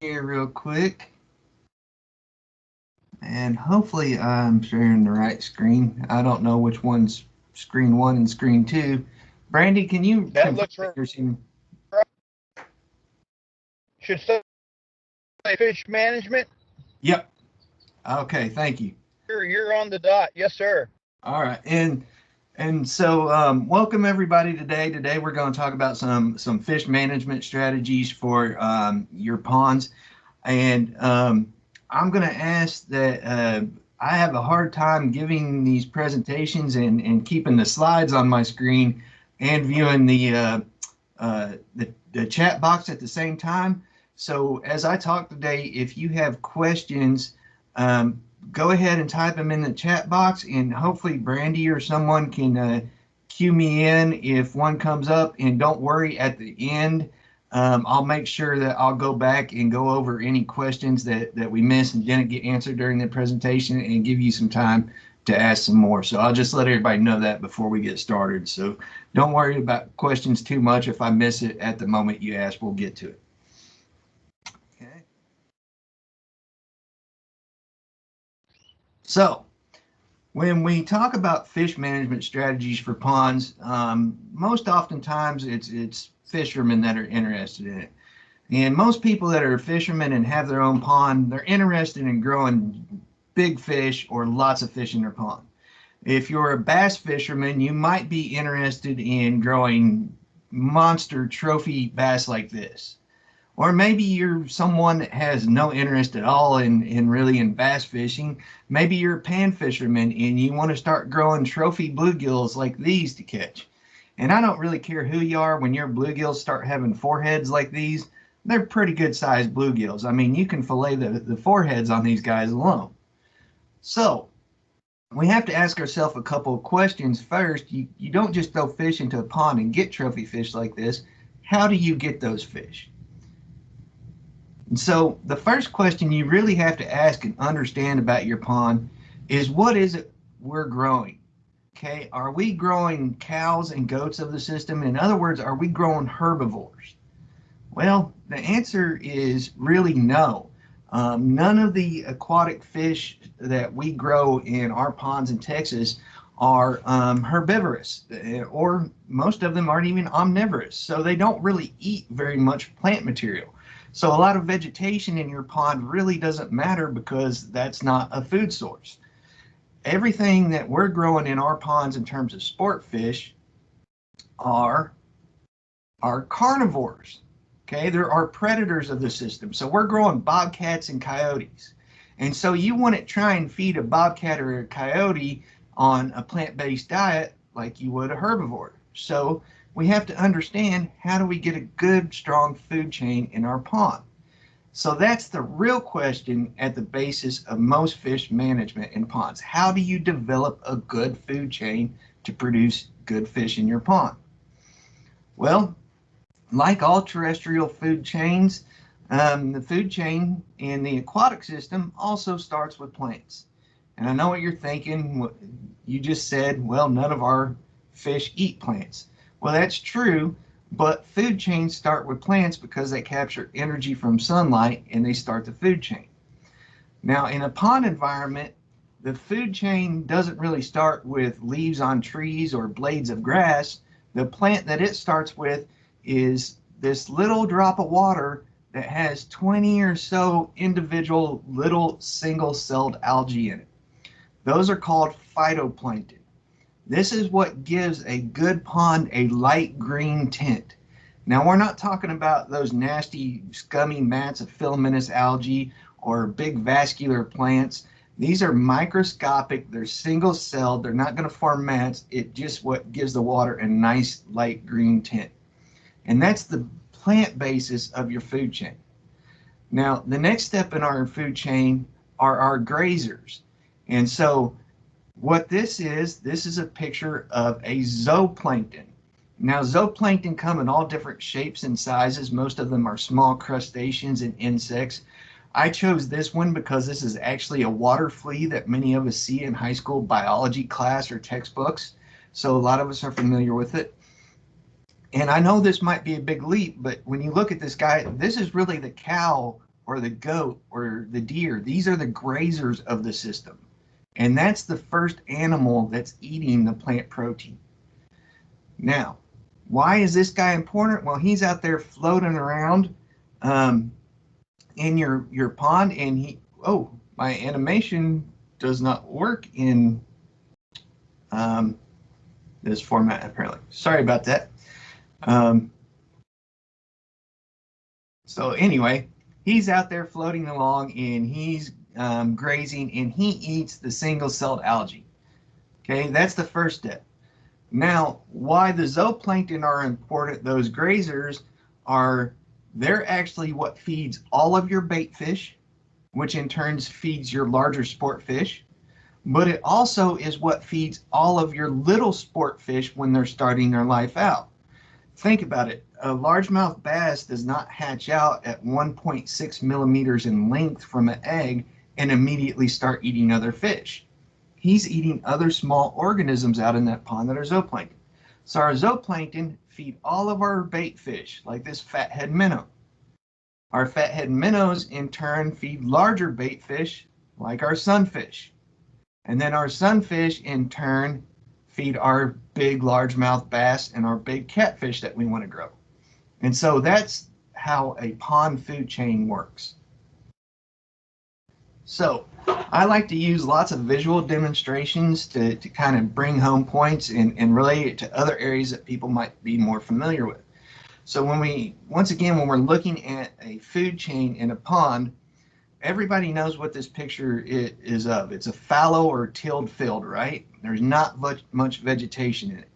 Here real quick, and hopefully I'm sharing the right screen. I don't know which one's screen one and screen two. Brandy, can you That confirm looks that you're seeing? right. Should say fish management. Yep. Okay, thank you. You're on the dot. Yes, sir. All right, and so welcome everybody today. Today we're going to talk about some fish management strategies for your ponds, and I'm going to ask that I have a hard time giving these presentations and keeping the slides on my screen and viewing the chat box at the same time. So as I talk today, if you have questions, go ahead and type them in the chat box, and hopefully Brandy or someone can cue me in if one comes up. And don't worry, at the end, I'll make sure that I'll go back and go over any questions that we missed and didn't get answered during the presentation and give you some time to ask some more. So I'll just let everybody know that before we get started. So don't worry about questions too much. If I miss it at the moment you ask, we'll get to it. Okay. So when we talk about fish management strategies for ponds, most oftentimes it's fishermen that are interested in it. And most people that are fishermen and have their own pond, they're interested in growing big fish or lots of fish in their pond. If you're a bass fisherman, you might be interested in growing monster trophy bass like this. Or maybe you're someone that has no interest at all in really in bass fishing. Maybe you're a pan fisherman and you want to start growing trophy bluegills like these to catch. And I don't really care who you are, when your bluegills start having foreheads like these, they're pretty good sized bluegills. I mean, you can fillet the foreheads on these guys alone. So we have to ask ourselves a couple of questions. First, you don't just throw fish into a pond and get trophy fish like this. How do you get those fish? And so the first question you really have to ask and understand about your pond is, what is it we're growing? Okay, are we growing cows and goats of the system? In other words, are we growing herbivores? Well, the answer is really no. None of the aquatic fish that we grow in our ponds in Texas are herbivorous, or most of them aren't even omnivorous. So they don't really eat very much plant material. So a lot of vegetation in your pond really doesn't matter because that's not a food source. Everything that we're growing in our ponds in terms of sport fish are carnivores. Okay, there are predators of the system. So we're growing bobcats and coyotes. And so you want to try and feed a bobcat or a coyote on a plant-based diet like you would a herbivore. So we have to understand, how do we get a good, strong food chain in our pond? So that's the real question at the basis of most fish management in ponds. How do you develop a good food chain to produce good fish in your pond? Well, like all terrestrial food chains, the food chain in the aquatic system also starts with plants. And I know what you're thinking. You just said, well, none of our fish eat plants. Well, that's true, but food chains start with plants because they capture energy from sunlight and they start the food chain. Now, in a pond environment, the food chain doesn't really start with leaves on trees or blades of grass. The plant that it starts with is this little drop of water that has 20 or so individual little single-celled algae in it. Those are called phytoplankton. This is what gives a good pond a light green tint. Now, we're not talking about those nasty, scummy mats of filamentous algae or big vascular plants. These are microscopic, they're single-celled, they're not going to form mats. It just what gives the water a nice light green tint. And that's the plant basis of your food chain. Now, the next step in our food chain are our grazers. And so what this is a picture of a zooplankton. Now, zooplankton come in all different shapes and sizes. Most of them are small crustaceans and insects. I chose this one because this is actually a water flea that many of us see in high school biology class or textbooks. So a lot of us are familiar with it. And I know this might be a big leap, but when you look at this guy, this is really the cow or the goat or the deer. These are the grazers of the system. And that's the first animal that's eating the plant protein. Now, why is this guy important? Well, he's out there floating around in your pond, and my animation does not work in this format apparently. Sorry about that. So anyway, he's out there floating along, and he's grazing, and he eats the single-celled algae. Okay, that's the first step. Now, why the zooplankton are important, those grazers they're actually what feeds all of your bait fish, which in turn feeds your larger sport fish, but it also is what feeds all of your little sport fish when they're starting their life out. Think about it. A largemouth bass does not hatch out at 1.6 millimeters in length from an egg and immediately start eating other fish. He's eating other small organisms out in that pond that are zooplankton. So our zooplankton feed all of our bait fish, like this fathead minnow. Our fathead minnows in turn feed larger bait fish, like our sunfish. And then our sunfish in turn feed our big largemouth bass and our big catfish that we want to grow. And so that's how a pond food chain works. So I like to use lots of visual demonstrations to kind of bring home points and relate it to other areas that people might be more familiar with. So when we're looking at a food chain in a pond, everybody knows what this picture is of. It's a fallow or tilled field, right? There's not much vegetation in it.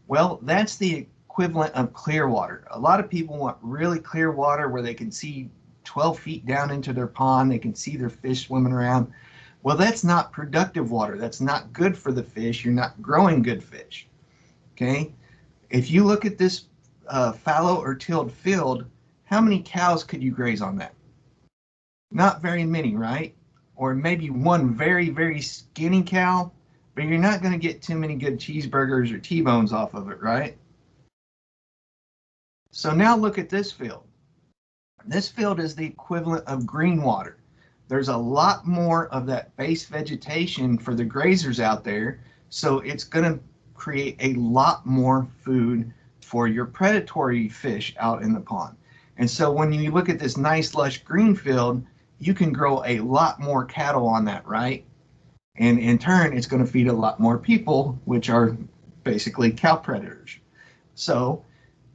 Well, that's the equivalent of clear water. A lot of people want really clear water where they can see 12 feet down into their pond. They can see their fish swimming around. Well, that's not productive water. That's not good for the fish. You're not growing good fish. Okay? If you look at this fallow or tilled field, how many cows could you graze on that? Not very many, right? Or maybe one very, very skinny cow, but you're not going to get too many good cheeseburgers or T-bones off of it, right? So now look at this field. This field is the equivalent of green water. There's a lot more of that base vegetation for the grazers out there, so it's going to create a lot more food for your predatory fish out in the pond. And so when you look at this nice lush green field, you can grow a lot more cattle on that, right? And in turn, it's going to feed a lot more people, which are basically cow predators. So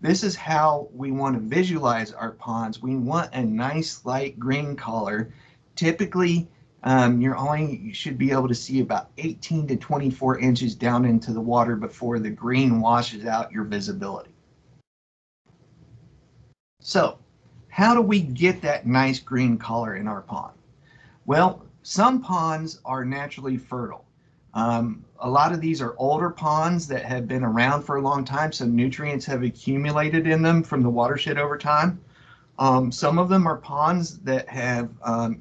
this is how we want to visualize our ponds. We want a nice light green color. Typically, you should be able to see about 18 to 24 inches down into the water before the green washes out your visibility. So how do we get that nice green color in our pond? Well, some ponds are naturally fertile. A lot of these are older ponds that have been around for a long time, so nutrients have accumulated in them from the watershed over time. Some of them are ponds that have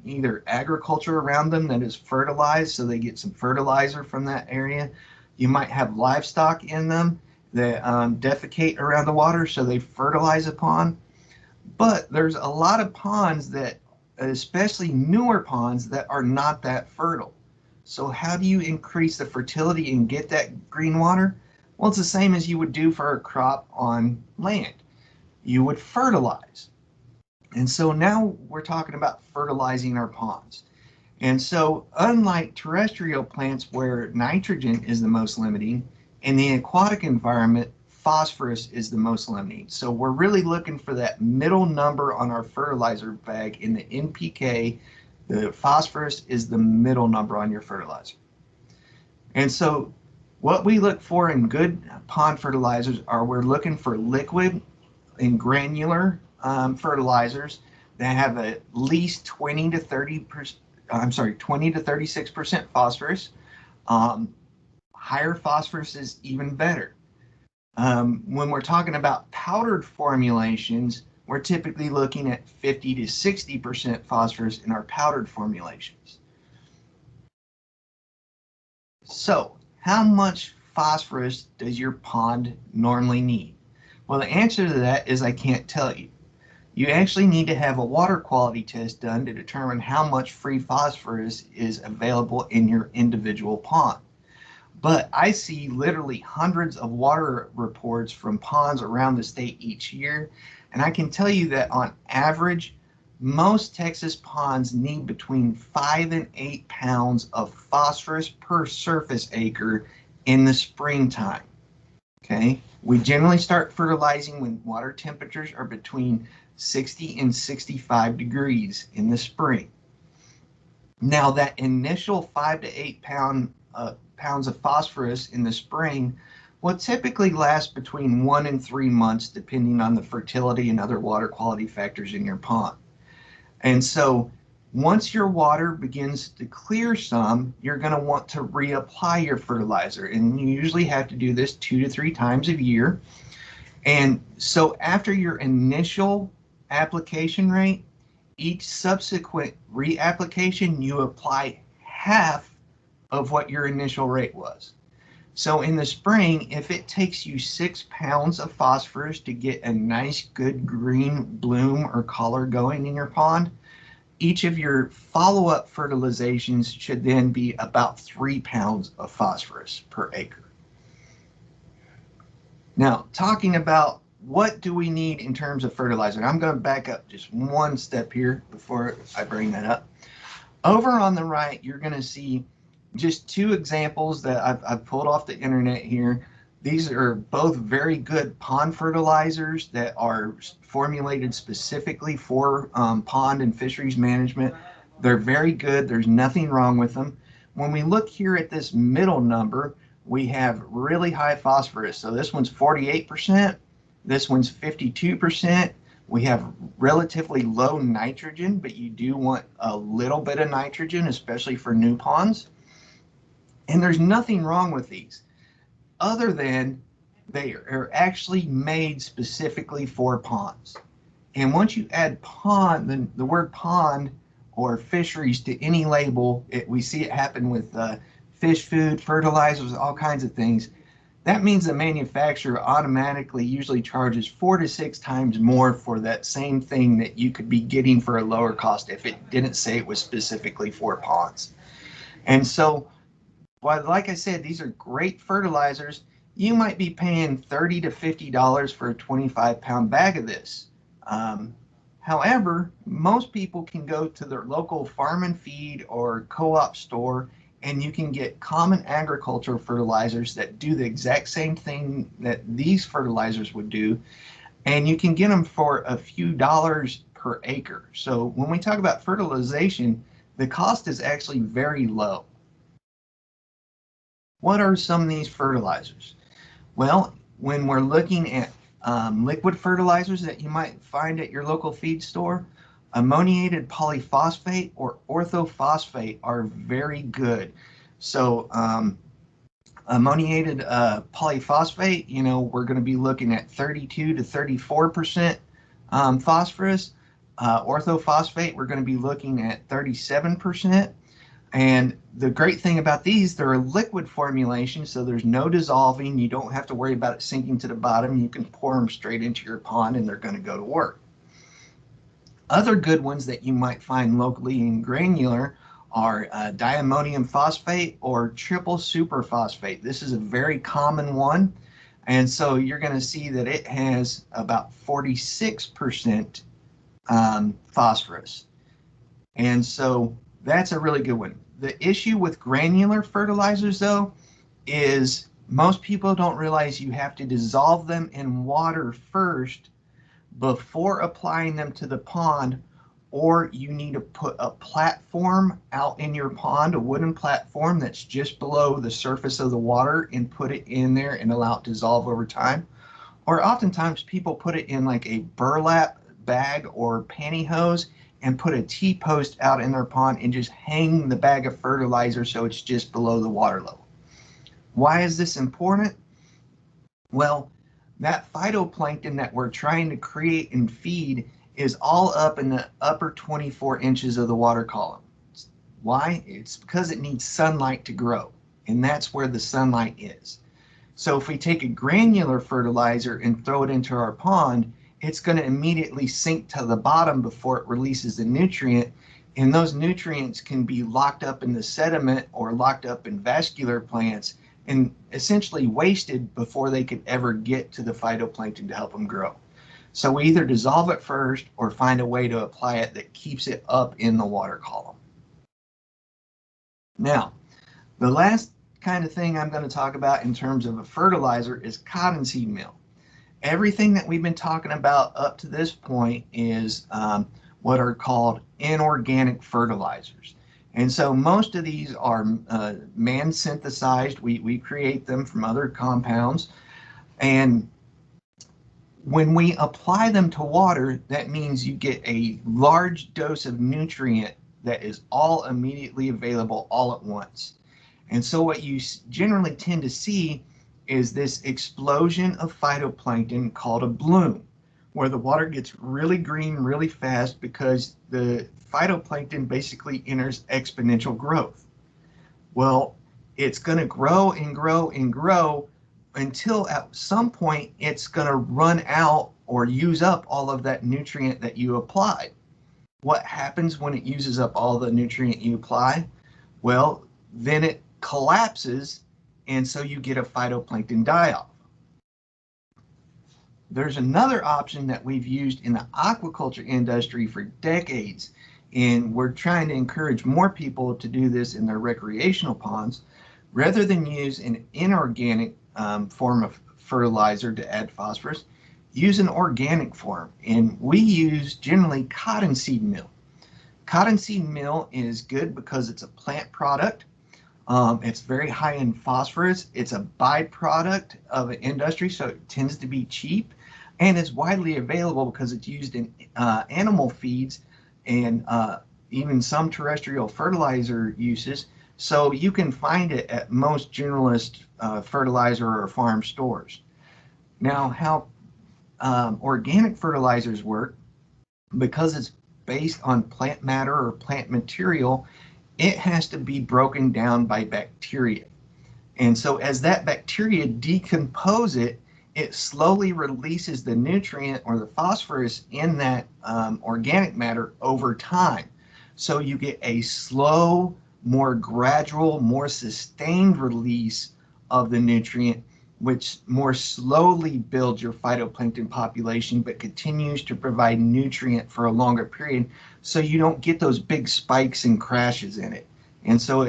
either agriculture around them that is fertilized, so they get some fertilizer from that area. You might have livestock in them that defecate around the water, so they fertilize a pond. But there's a lot of ponds that, especially newer ponds, that are not that fertile. So how do you increase the fertility and get that green water? Well, it's the same as you would do for a crop on land. You would fertilize. And so now we're talking about fertilizing our ponds. And so unlike terrestrial plants where nitrogen is the most limiting, in the aquatic environment, phosphorus is the most limiting. So we're really looking for that middle number on our fertilizer bag in the NPK. The phosphorus is the middle number on your fertilizer. And so what we look for in good pond fertilizers we're looking for liquid and granular fertilizers that have at least 20 to 36% phosphorus. Higher phosphorus is even better. When we're talking about powdered formulations, we're typically looking at 50 to 60% phosphorus in our powdered formulations. So, how much phosphorus does your pond normally need? Well, the answer to that is I can't tell you. you actually need to have a water quality test done to determine how much free phosphorus is available in your individual pond. But I see literally hundreds of water reports from ponds around the state each year, and I can tell you that on average, most Texas ponds need between 5 and 8 pounds of phosphorus per surface acre in the springtime. Okay, we generally start fertilizing when water temperatures are between 60 and 65 degrees in the spring. Now, that initial 5 to 8 pounds of phosphorus in the spring will typically last between 1 and 3 months, depending on the fertility and other water quality factors in your pond. And so once your water begins to clear some, you're going to want to reapply your fertilizer. And you usually have to do this 2 to 3 times a year. And so after your initial application rate, each subsequent reapplication, you apply half of what your initial rate was. So in the spring, if it takes you 6 pounds of phosphorus to get a nice good green bloom or color going in your pond, each of your follow-up fertilizations should then be about 3 pounds of phosphorus per acre. Now, talking about what do we need in terms of fertilizer, and I'm going to back up just one step here before I bring that up. Over on the right, you're going to see just 2 examples that I've pulled off the internet here. These are both very good pond fertilizers that are formulated specifically for pond and fisheries management. They're very good. There's nothing wrong with them. When we look here at this middle number, we have really high phosphorus. So this one's 48%. This one's 52%. We have relatively low nitrogen, but you do want a little bit of nitrogen, especially for new ponds. And there's nothing wrong with these, other than they are actually made specifically for ponds. And once you add pond, the word pond or fisheries to any label, we see it happen with fish food, fertilizers, all kinds of things. That means the manufacturer automatically usually charges 4 to 6 times more for that same thing that you could be getting for a lower cost if it didn't say it was specifically for ponds. And so, well, like I said, these are great fertilizers. You might be paying $30 to $50 for a 25-pound bag of this. However, most people can go to their local farm and feed or co-op store, and you can get common agricultural fertilizers that do the exact same thing that these fertilizers would do, and you can get them for a few dollars per acre. So when we talk about fertilization, the cost is actually very low. What are some of these fertilizers? Well, when we're looking at liquid fertilizers that you might find at your local feed store, ammoniated polyphosphate or orthophosphate are very good. So ammoniated polyphosphate, we're going to be looking at 32 to 34% phosphorus. Orthophosphate, we're going to be looking at 37%. And the great thing about these, they're a liquid formulation, so there's no dissolving. You don't have to worry about it sinking to the bottom. You can pour them straight into your pond and they're going to go to work. Other good ones that you might find locally in granular are diammonium phosphate or triple superphosphate. This is a very common one. And so you're going to see that it has about 46% phosphorus. And so that's a really good one. The issue with granular fertilizers, though, is most people don't realize you have to dissolve them in water first before applying them to the pond, or you need to put a platform out in your pond, a wooden platform that's just below the surface of the water, and put it in there and allow it to dissolve over time. Or oftentimes people put it in like a burlap bag or pantyhose and put a T-post out in their pond and just hang the bag of fertilizer so it's just below the water level. Why is this important? Well, that phytoplankton that we're trying to create and feed is all up in the upper 24 inches of the water column. Why? It's because it needs sunlight to grow, and that's where the sunlight is. So if we take a granular fertilizer and throw it into our pond, it's going to immediately sink to the bottom before it releases the nutrient. And those nutrients can be locked up in the sediment or locked up in vascular plants and essentially wasted before they could ever get to the phytoplankton to help them grow. So we either dissolve it first or find a way to apply it that keeps it up in the water column. Now, the last kind of thing I'm going to talk about in terms of a fertilizer is cottonseed meal. Everything that we've been talking about up to this point is what are called inorganic fertilizers. And so most of these are man-synthesized. We create them from other compounds. And when we apply them to water, that means you get a large dose of nutrient that is all immediately available all at once. And so what you generally tend to see is this explosion of phytoplankton called a bloom, where the water gets really green really fast because the phytoplankton basically enters exponential growth. Well, it's going to grow and grow and grow until at some point it's going to run out or use up all of that nutrient that you applied. What happens when it uses up all the nutrient you apply? Well, then it collapses, and so you get a phytoplankton die-off. There's another option that we've used in the aquaculture industry for decades, and we're trying to encourage more people to do this in their recreational ponds. Rather than use an inorganic form of fertilizer to add phosphorus, use an organic form, and we use generally cottonseed meal. Cottonseed meal is good because it's a plant product. It's very high in phosphorus. It's a byproduct of an industry, so it tends to be cheap, and it's widely available because it's used in animal feeds and even some terrestrial fertilizer uses. So you can find it at most generalist fertilizer or farm stores. Now, how organic fertilizers work, because it's based on plant matter or plant material, it has to be broken down by bacteria. And so as that bacteria decompose it, it slowly releases the nutrient or the phosphorus in that organic matter over time. So you get a slow, more gradual, more sustained release of the nutrient, which more slowly builds your phytoplankton population, but continues to provide nutrient for a longer period, so you don't get those big spikes and crashes in it. And so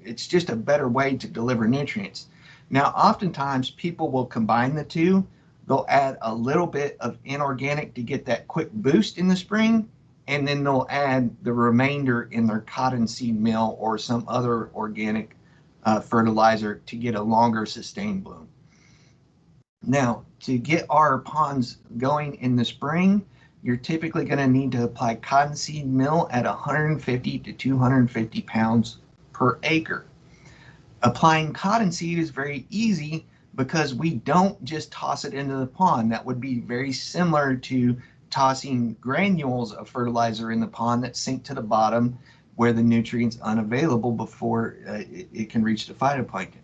it's just a better way to deliver nutrients. Now, oftentimes people will combine the two. They'll add a little bit of inorganic to get that quick boost in the spring, and then they'll add the remainder in their cottonseed meal or some other organic fertilizer to get a longer sustained bloom. Now, to get our ponds going in the spring, you're typically going to need to apply cottonseed meal at 150 to 250 pounds per acre. Applying cottonseed is very easy because we don't just toss it into the pond. That would be very similar to tossing granules of fertilizer in the pond that sink to the bottom where the nutrient's unavailable before it can reach the phytoplankton.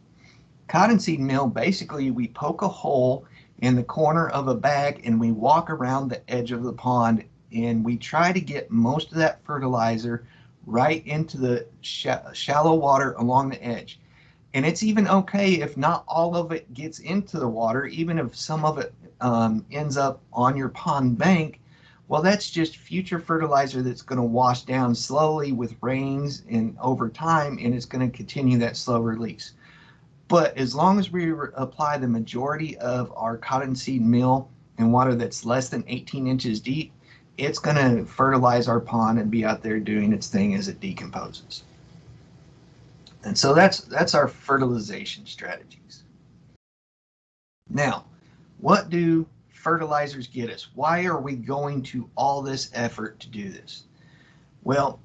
Cottonseed meal, basically we poke a hole in the corner of a bag and we walk around the edge of the pond, and we try to get most of that fertilizer right into the shallow water along the edge. And it's even okay if not all of it gets into the water, even if some of it ends up on your pond bank. Well, that's just future fertilizer that's going to wash down slowly with rains and over time, and it's going to continue that slow release. But as long as we apply the majority of our cottonseed meal in water that's less than 18 inches deep, it's going to fertilize our pond and be out there doing its thing as it decomposes. And so that's our fertilization strategies. Now, what do fertilizers get us? Why are we going to all this effort to do this? Well,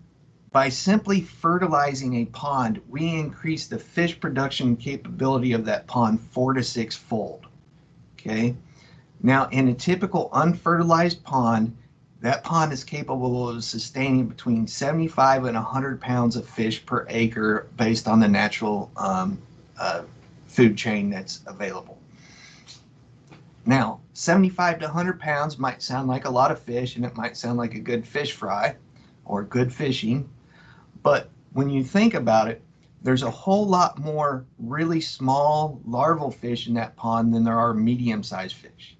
by simply fertilizing a pond, we increase the fish production capability of that pond 4 to 6 fold. Okay. Now, in a typical unfertilized pond, that pond is capable of sustaining between 75 and 100 pounds of fish per acre based on the natural food chain that's available. Now, 75 to 100 pounds might sound like a lot of fish, and it might sound like a good fish fry or good fishing. But when you think about it, there's a whole lot more really small larval fish in that pond than there are medium-sized fish.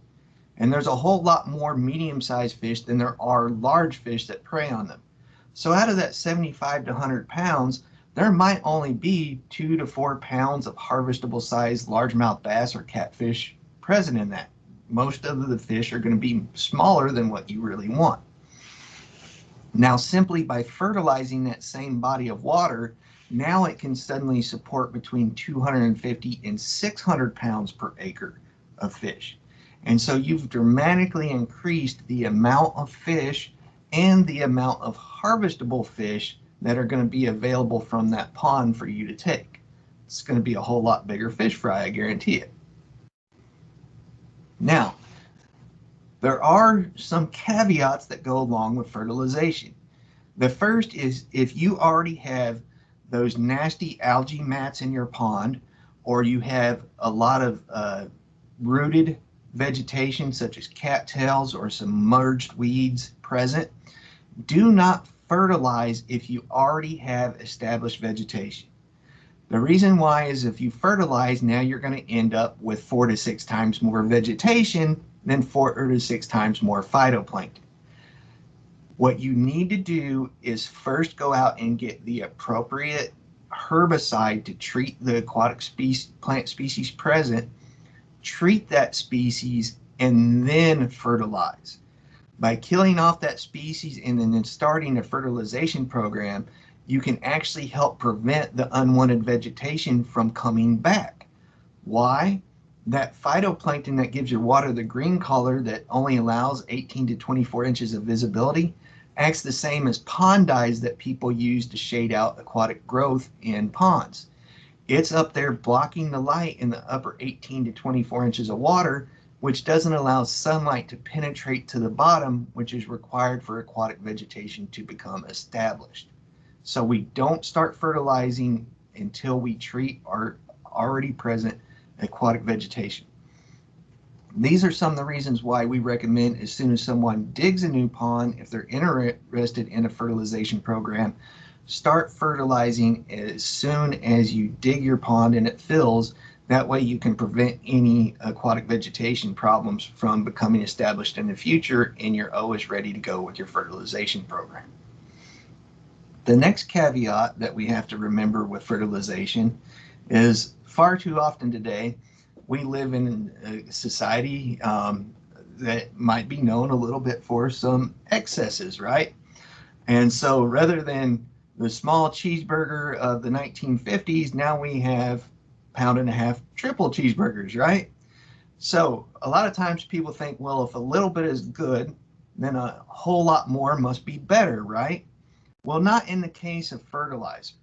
And there's a whole lot more medium-sized fish than there are large fish that prey on them. So out of that 75 to 100 pounds, there might only be 2 to 4 pounds of harvestable size largemouth bass or catfish present in that. Most of the fish are going to be smaller than what you really want. Now, simply by fertilizing that same body of water, now it can suddenly support between 250 and 600 pounds per acre of fish. And so you've dramatically increased the amount of fish and the amount of harvestable fish that are going to be available from that pond for you to take. It's going to be a whole lot bigger fish fry, I guarantee it. Now, there are some caveats that go along with fertilization. The first is if you already have those nasty algae mats in your pond, or you have a lot of rooted vegetation such as cattails or some merged weeds present, do not fertilize if you already have established vegetation. The reason why is if you fertilize, now you're going to end up with 4 to 6 times more vegetation than 4 to 6 times more phytoplankton. What you need to do is first go out and get the appropriate herbicide to treat the aquatic plant species present, treat that species, and then fertilize. By killing off that species and then starting a fertilization program, you can actually help prevent the unwanted vegetation from coming back. Why? That phytoplankton that gives your water the green color that only allows 18 to 24 inches of visibility acts the same as pond dyes that people use to shade out aquatic growth in ponds. It's up there blocking the light in the upper 18 to 24 inches of water, which doesn't allow sunlight to penetrate to the bottom, which is required for aquatic vegetation to become established. So we don't start fertilizing until we treat our already present aquatic vegetation. These are some of the reasons why we recommend as soon as someone digs a new pond, if they're interested in a fertilization program, start fertilizing as soon as you dig your pond and it fills. That way you can prevent any aquatic vegetation problems from becoming established in the future, and you're always ready to go with your fertilization program. The next caveat that we have to remember with fertilization is far too often today, we live in a society that might be known a little bit for some excesses, right? And so rather than the small cheeseburger of the 1950s, now we have pound-and-a-half triple cheeseburgers, right? So a lot of times people think, well, if a little bit is good, then a whole lot more must be better, right? Well, not in the case of fertilizer.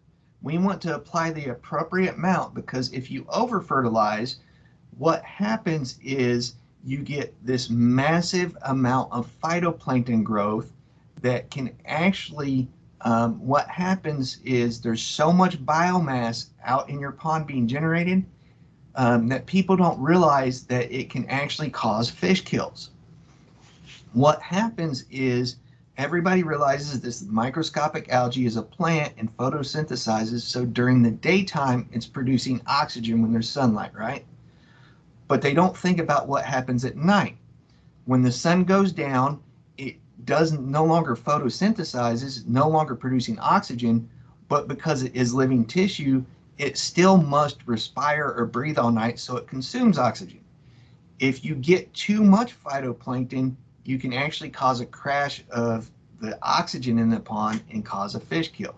We want to apply the appropriate amount, because if you over-fertilize, what happens is you get this massive amount of phytoplankton growth that can actually, what happens is there's so much biomass out in your pond being generated that people don't realize that it can actually cause fish kills. What happens is everybody realizes this microscopic algae is a plant and photosynthesizes, so during the daytime it's producing oxygen when there's sunlight, right? But they don't think about what happens at night. When the sun goes down, it no longer photosynthesizes, no longer producing oxygen, but because it is living tissue, it still must respire or breathe all night, so it consumes oxygen. If you get too much phytoplankton, you can actually cause a crash of the oxygen in the pond and cause a fish kill.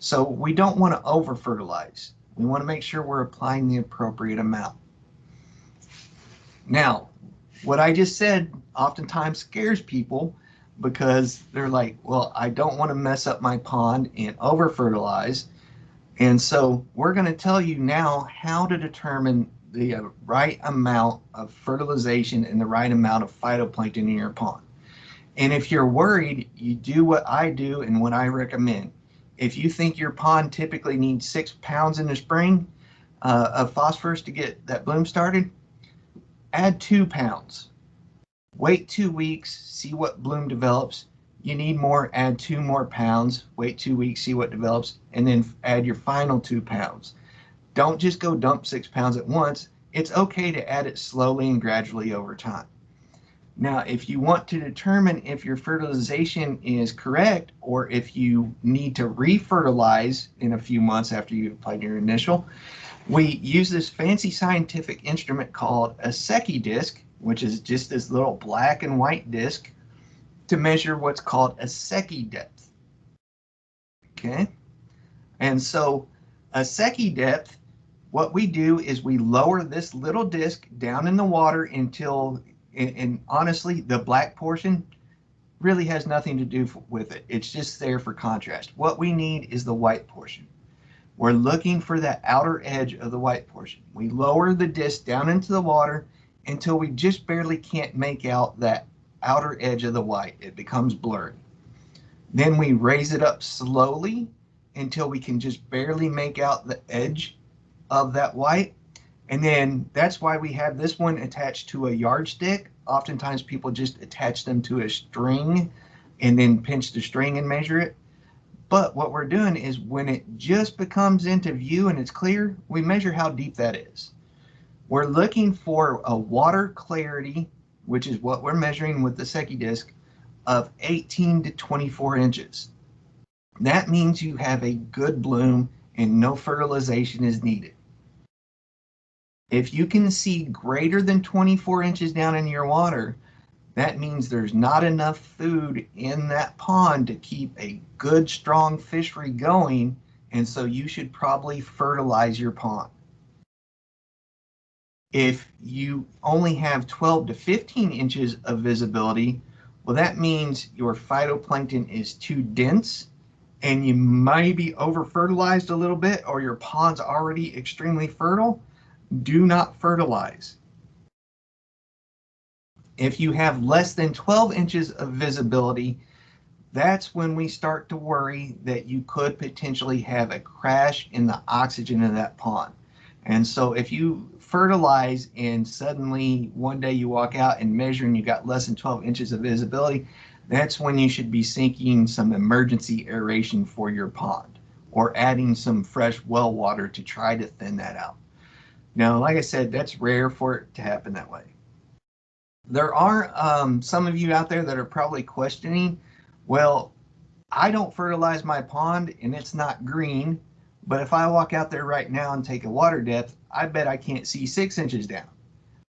So we don't want to over fertilize. We want to make sure we're applying the appropriate amount. Now, what I just said oftentimes scares people, because they're like, well, I don't want to mess up my pond and over fertilize. And so we're going to tell you now how to determine the right amount of fertilization and the right amount of phytoplankton in your pond. And if you're worried, you do what I do and what I recommend. If you think your pond typically needs 6 pounds in the spring of phosphorus to get that bloom started, add 2 pounds. Wait 2 weeks, see what bloom develops. You need more, add 2 more pounds. Wait 2 weeks, see what develops, and then add your final 2 pounds. Don't just go dump 6 pounds at once. It's okay to add it slowly and gradually over time. Now, if you want to determine if your fertilization is correct or if you need to refertilize in a few months after you applied your initial, we use this fancy scientific instrument called a Secchi disc, which is just this little black and white disc, to measure what's called a Secchi depth. Okay? And so a Secchi depth, what we do is we lower this little disc down in the water until, and honestly, the black portion really has nothing to do with it. It's just there for contrast. What we need is the white portion. We're looking for that outer edge of the white portion. We lower the disc down into the water until we just barely can't make out that outer edge of the white. It becomes blurry. Then we raise it up slowly until we can just barely make out the edge of that white. And then that's why we have this one attached to a yardstick. Oftentimes people just attach them to a string and then pinch the string and measure it. But what we're doing is when it just becomes into view and it's clear, we measure how deep that is. We're looking for a water clarity, which is what we're measuring with the Secchi disc, of 18 to 24 inches. That means you have a good bloom and no fertilization is needed. If you can see greater than 24 inches down in your water, that means there's not enough food in that pond to keep a good, strong fishery going, and so you should probably fertilize your pond. If you only have 12 to 15 inches of visibility, well, that means your phytoplankton is too dense, and you might be over-fertilized a little bit, or your pond's already extremely fertile. Do not fertilize. If you have less than 12 inches of visibility, that's when we start to worry that you could potentially have a crash in the oxygen in that pond. And so if you fertilize and suddenly one day you walk out and measure and you got less than 12 inches of visibility, that's when you should be sinking some emergency aeration for your pond or adding some fresh well water to try to thin that out. Now, like I said, that's rare for it to happen that way. There are some of you out there that are probably questioning, well, I don't fertilize my pond and it's not green, but if I walk out there right now and take a water depth, I bet I can't see 6 inches down.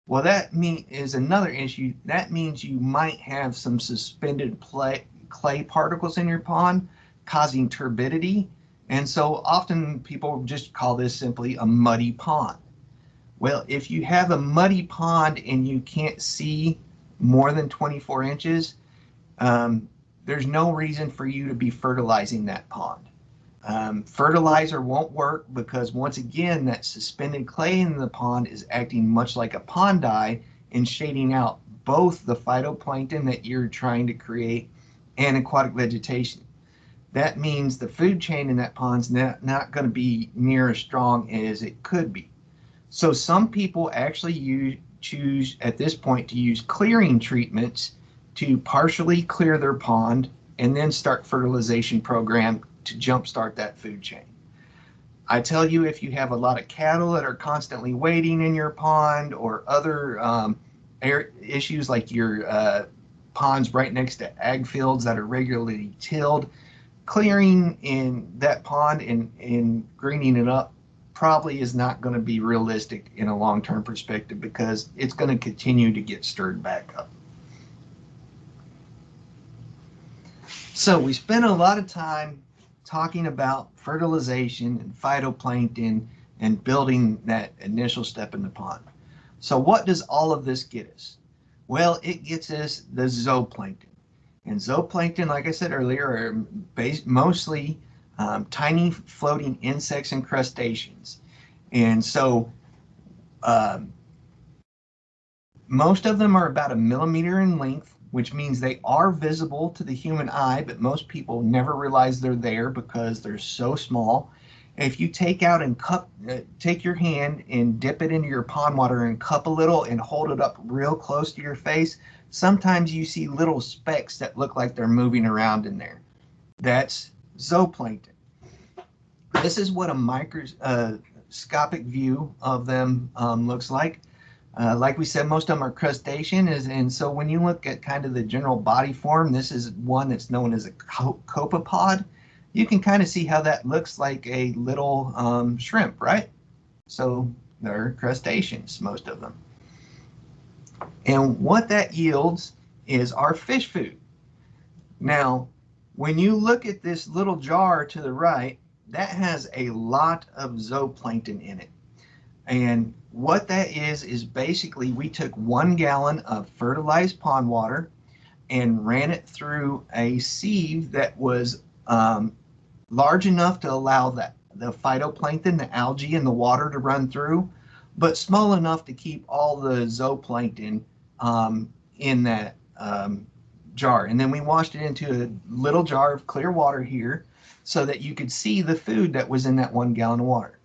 Well, that is another issue. That means you might have some suspended clay particles in your pond causing turbidity. And so often people just call this simply a muddy pond. Well, if you have a muddy pond and you can't see more than 24 inches, there's no reason for you to be fertilizing that pond. Fertilizer won't work because, once again, that suspended clay in the pond is acting much like a pond dye and shading out both the phytoplankton that you're trying to create and aquatic vegetation. That means the food chain in that pond's not going to be near as strong as it could be. So some people actually choose at this point to use clearing treatments to partially clear their pond and then start fertilization program to jumpstart that food chain. I tell you, if you have a lot of cattle that are constantly wading in your pond or other issues like your ponds right next to ag fields that are regularly tilled, clearing in that pond and greening it up probably is not going to be realistic in a long-term perspective because it's going to continue to get stirred back up. So we spent a lot of time talking about fertilization and phytoplankton and building that initial step in the pond. So what does all of this get us? Well, it gets us the zooplankton. And zooplankton, like I said earlier, are mostly tiny floating insects and crustaceans. And so most of them are about 1 millimeter in length, which means they are visible to the human eye, but most people never realize they're there because they're so small. If you take out and take your hand and dip it into your pond water and cup a little and hold it up real close to your face, sometimes you see little specks that look like they're moving around in there. That's zooplankton. This is what a microscopic view of them looks like. Like we said, most of them are crustacean, and so when you look at kind of the general body form, this is one that's known as a copepod. You can kind of see how that looks like a little shrimp, right? So they're crustaceans, most of them. And what that yields is our fish food. Now, when you look at this little jar to the right, that has a lot of zooplankton in it. And what that is basically we took 1 gallon of fertilized pond water and ran it through a sieve that was large enough to allow the phytoplankton, the algae in the water to run through, but small enough to keep all the zooplankton in that jar. And then we washed it into a little jar of clear water here so that you could see the food that was in that 1 gallon of water.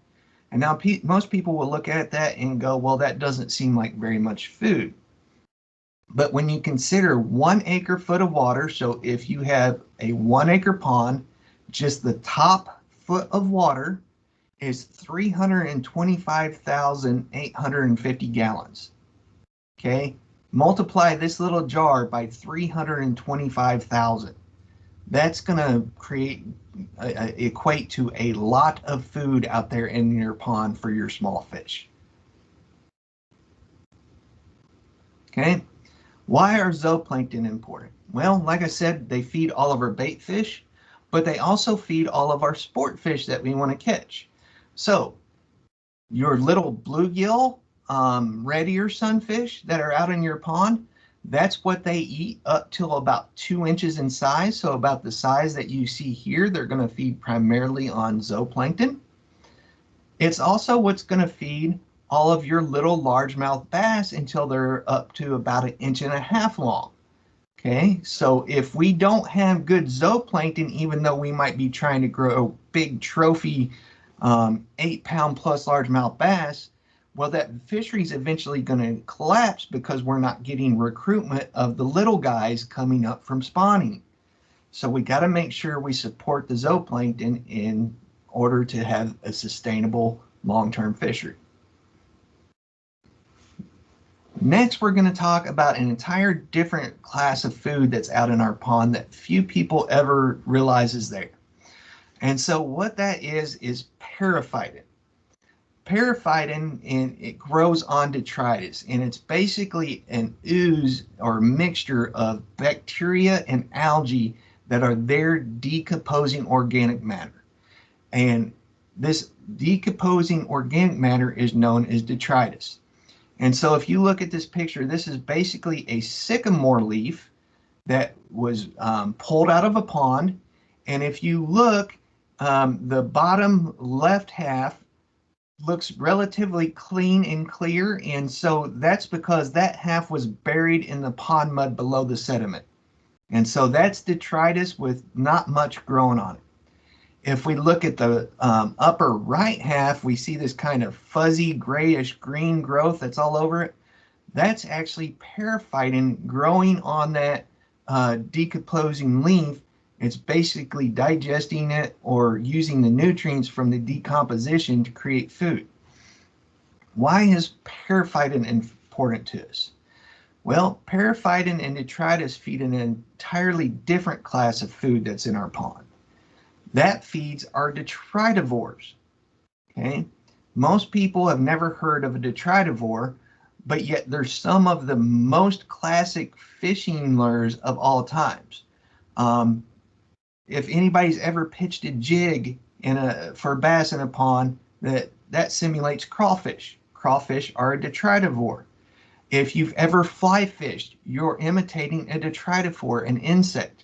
And now most people will look at that and go, well, that doesn't seem like very much food. But when you consider 1 acre foot of water, so if you have a 1 acre pond, just the top foot of water is 325,850 gallons. Okay, multiply this little jar by 325,000. That's going to equate to a lot of food out there in your pond for your small fish. Okay, why are zooplankton important? Well, like I said, they feed all of our bait fish, but they also feed all of our sport fish that we want to catch. So your little bluegill, red ear sunfish that are out in your pond, that's what they eat up till about 2 inches in size. So about the size that you see here, they're going to feed primarily on zooplankton. It's also what's going to feed all of your little largemouth bass until they're up to about 1.5 inches long. Okay, so if we don't have good zooplankton, even though we might be trying to grow big trophy 8-pound plus largemouth bass, well, that fishery's eventually going to collapse because we're not getting recruitment of the little guys coming up from spawning. So we got to make sure we support the zooplankton in order to have a sustainable long-term fishery. Next, we're going to talk about an entire different class of food that's out in our pond that few people ever realize is there. And so what that is periphyton. Periphyton, and it grows on detritus, and it's basically an ooze or mixture of bacteria and algae that are there decomposing organic matter. And this decomposing organic matter is known as detritus. And so if you look at this picture, this is basically a sycamore leaf that was pulled out of a pond. And if you look, the bottom left half looks relatively clean and clear, and so that's because that half was buried in the pond mud below the sediment. And so that's detritus with not much growing on it. If we look at the upper right half, we see this kind of fuzzy grayish green growth that's all over it. That's actually periphyton growing on that decomposing leaf. It's basically digesting it or using the nutrients from the decomposition to create food. Why is periphyton important to us? Well, periphyton and detritus feed an entirely different class of food that's in our pond. That feeds our detritivores. Okay, most people have never heard of a detritivore, but yet they're some of the most classic fishing lures of all times. If anybody's ever pitched a jig for bass in a pond, that simulates crawfish. Crawfish are a detritivore. If you've ever fly fished, you're imitating a detritivore, an insect.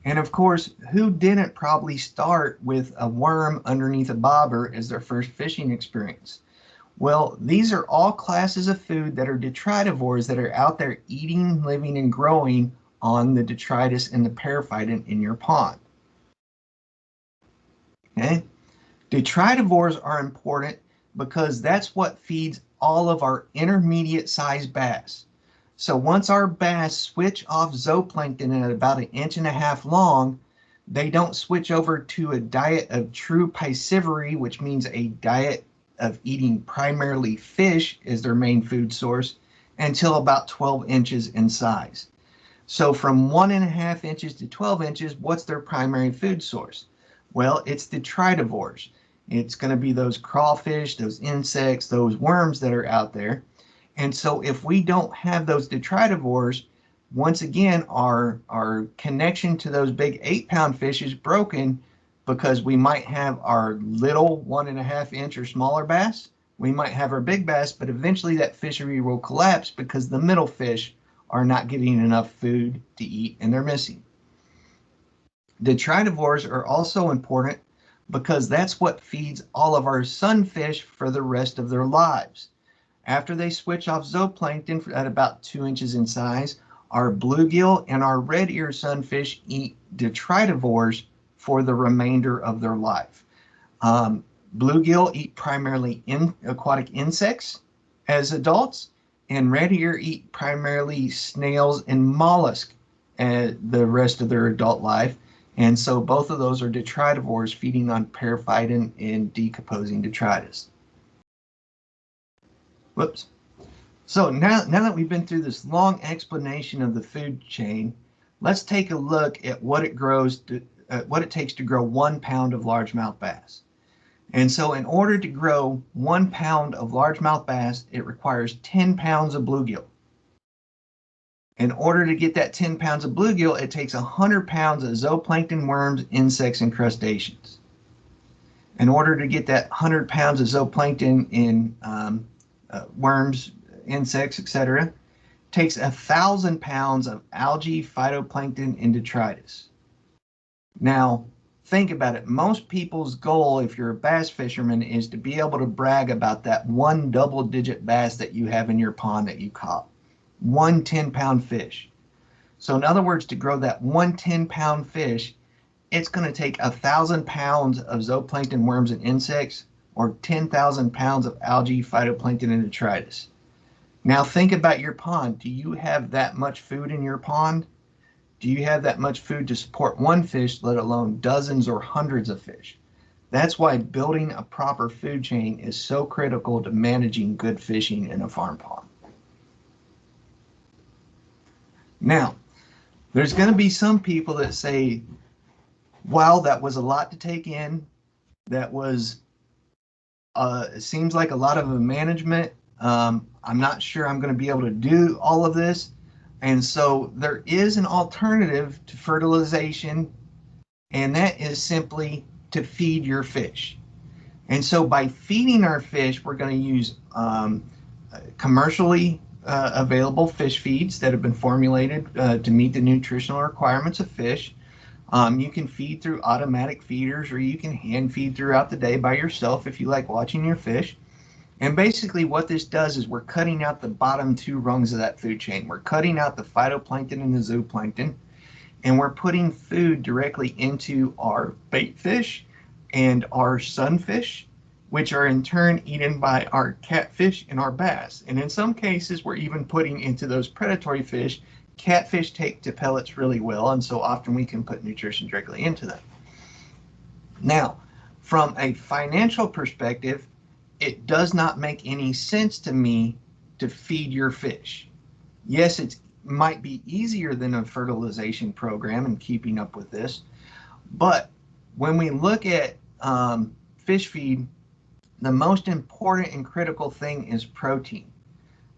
And of course, who didn't probably start with a worm underneath a bobber as their first fishing experience? Well, these are all classes of food that are detritivores that are out there eating, living, and growing on the detritus and the periphyton in your pond. Okay, detritivores are important because that's what feeds all of our intermediate sized bass. So once our bass switch off zooplankton at about 1.5 inches long, they don't switch over to a diet of true piscivory, which means a diet of eating primarily fish as their main food source, until about 12 inches in size. So from 1.5 inches to 12 inches, what's their primary food source? Well, it's detritivores. It's going to be those crawfish, those insects, those worms that are out there. And so if we don't have those detritivores, once again, our connection to those big 8-pound fish is broken, because we might have our little 1.5 inch or smaller bass. We might have our big bass, but eventually that fishery will collapse because the middle fish are not getting enough food to eat and they're missing. Detritivores are also important because that's what feeds all of our sunfish for the rest of their lives. After they switch off zooplankton at about 2 inches in size, our bluegill and our red ear sunfish eat detritivores for the remainder of their life. Bluegill eat primarily aquatic insects as adults, and red ear eat primarily snails and mollusks the rest of their adult life. And so both of those are detritivores feeding on periphyton and decomposing detritus. Whoops. So now that we've been through this long explanation of the food chain, let's take a look at what it takes to grow 1 pound of largemouth bass. And so in order to grow 1 pound of largemouth bass, it requires 10 pounds of bluegill. In order to get that 10 pounds of bluegill, it takes 100 pounds of zooplankton, worms, insects, and crustaceans. In order to get that 100 pounds of zooplankton in worms, insects, etc., takes 1,000 pounds of algae, phytoplankton, and detritus. Now, think about it. Most people's goal, if you're a bass fisherman, is to be able to brag about that one double-digit bass that you have in your pond that you caught. One 10-pound fish. So in other words, to grow that one 10-pound fish, it's going to take 1,000 pounds of zooplankton, worms, and insects, or 10,000 pounds of algae, phytoplankton, and detritus. Now think about your pond. Do you have that much food in your pond? Do you have that much food to support one fish, let alone dozens or hundreds of fish? That's why building a proper food chain is so critical to managing good fishing in a farm pond. Now, there's going to be some people that say, wow, that was a lot to take in. That was, it seems like a lot of management. I'm not sure I'm going to be able to do all of this. And so there is an alternative to fertilization, and that is simply to feed your fish. And so by feeding our fish, we're going to use commercially available fish feeds that have been formulated to meet the nutritional requirements of fish. You can feed through automatic feeders, or you can hand feed throughout the day by yourself if you like watching your fish. And basically what this does is we're cutting out the bottom 2 rungs of that food chain. We're cutting out the phytoplankton and the zooplankton, and we're putting food directly into our bait fish and our sunfish, which are in turn eaten by our catfish and our bass. And in some cases, we're even putting into those predatory fish. Catfish take to pellets really well, and so often we can put nutrition directly into them. Now, from a financial perspective, it does not make any sense to me to feed your fish. Yes, it might be easier than a fertilization program and keeping up with this, but when we look at fish feed, the most important and critical thing is protein.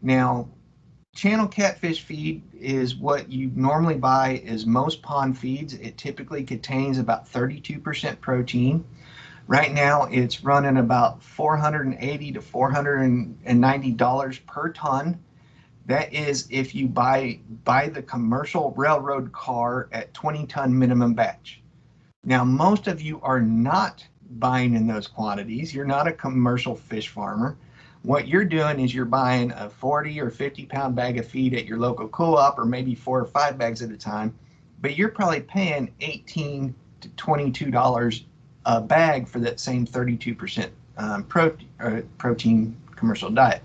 Now, channel catfish feed is what you normally buy as most pond feeds. It typically contains about 32% protein. Right now, it's running about $480 to $490 per ton. That is if you buy the commercial railroad car at 20-ton minimum batch. Now, most of you are not buying in those quantities. You're not a commercial fish farmer. What you're doing is you're buying a 40 or 50 pound bag of feed at your local co-op, or maybe 4 or 5 bags at a time, but you're probably paying $18 to $22 a bag for that same 32% protein commercial diet.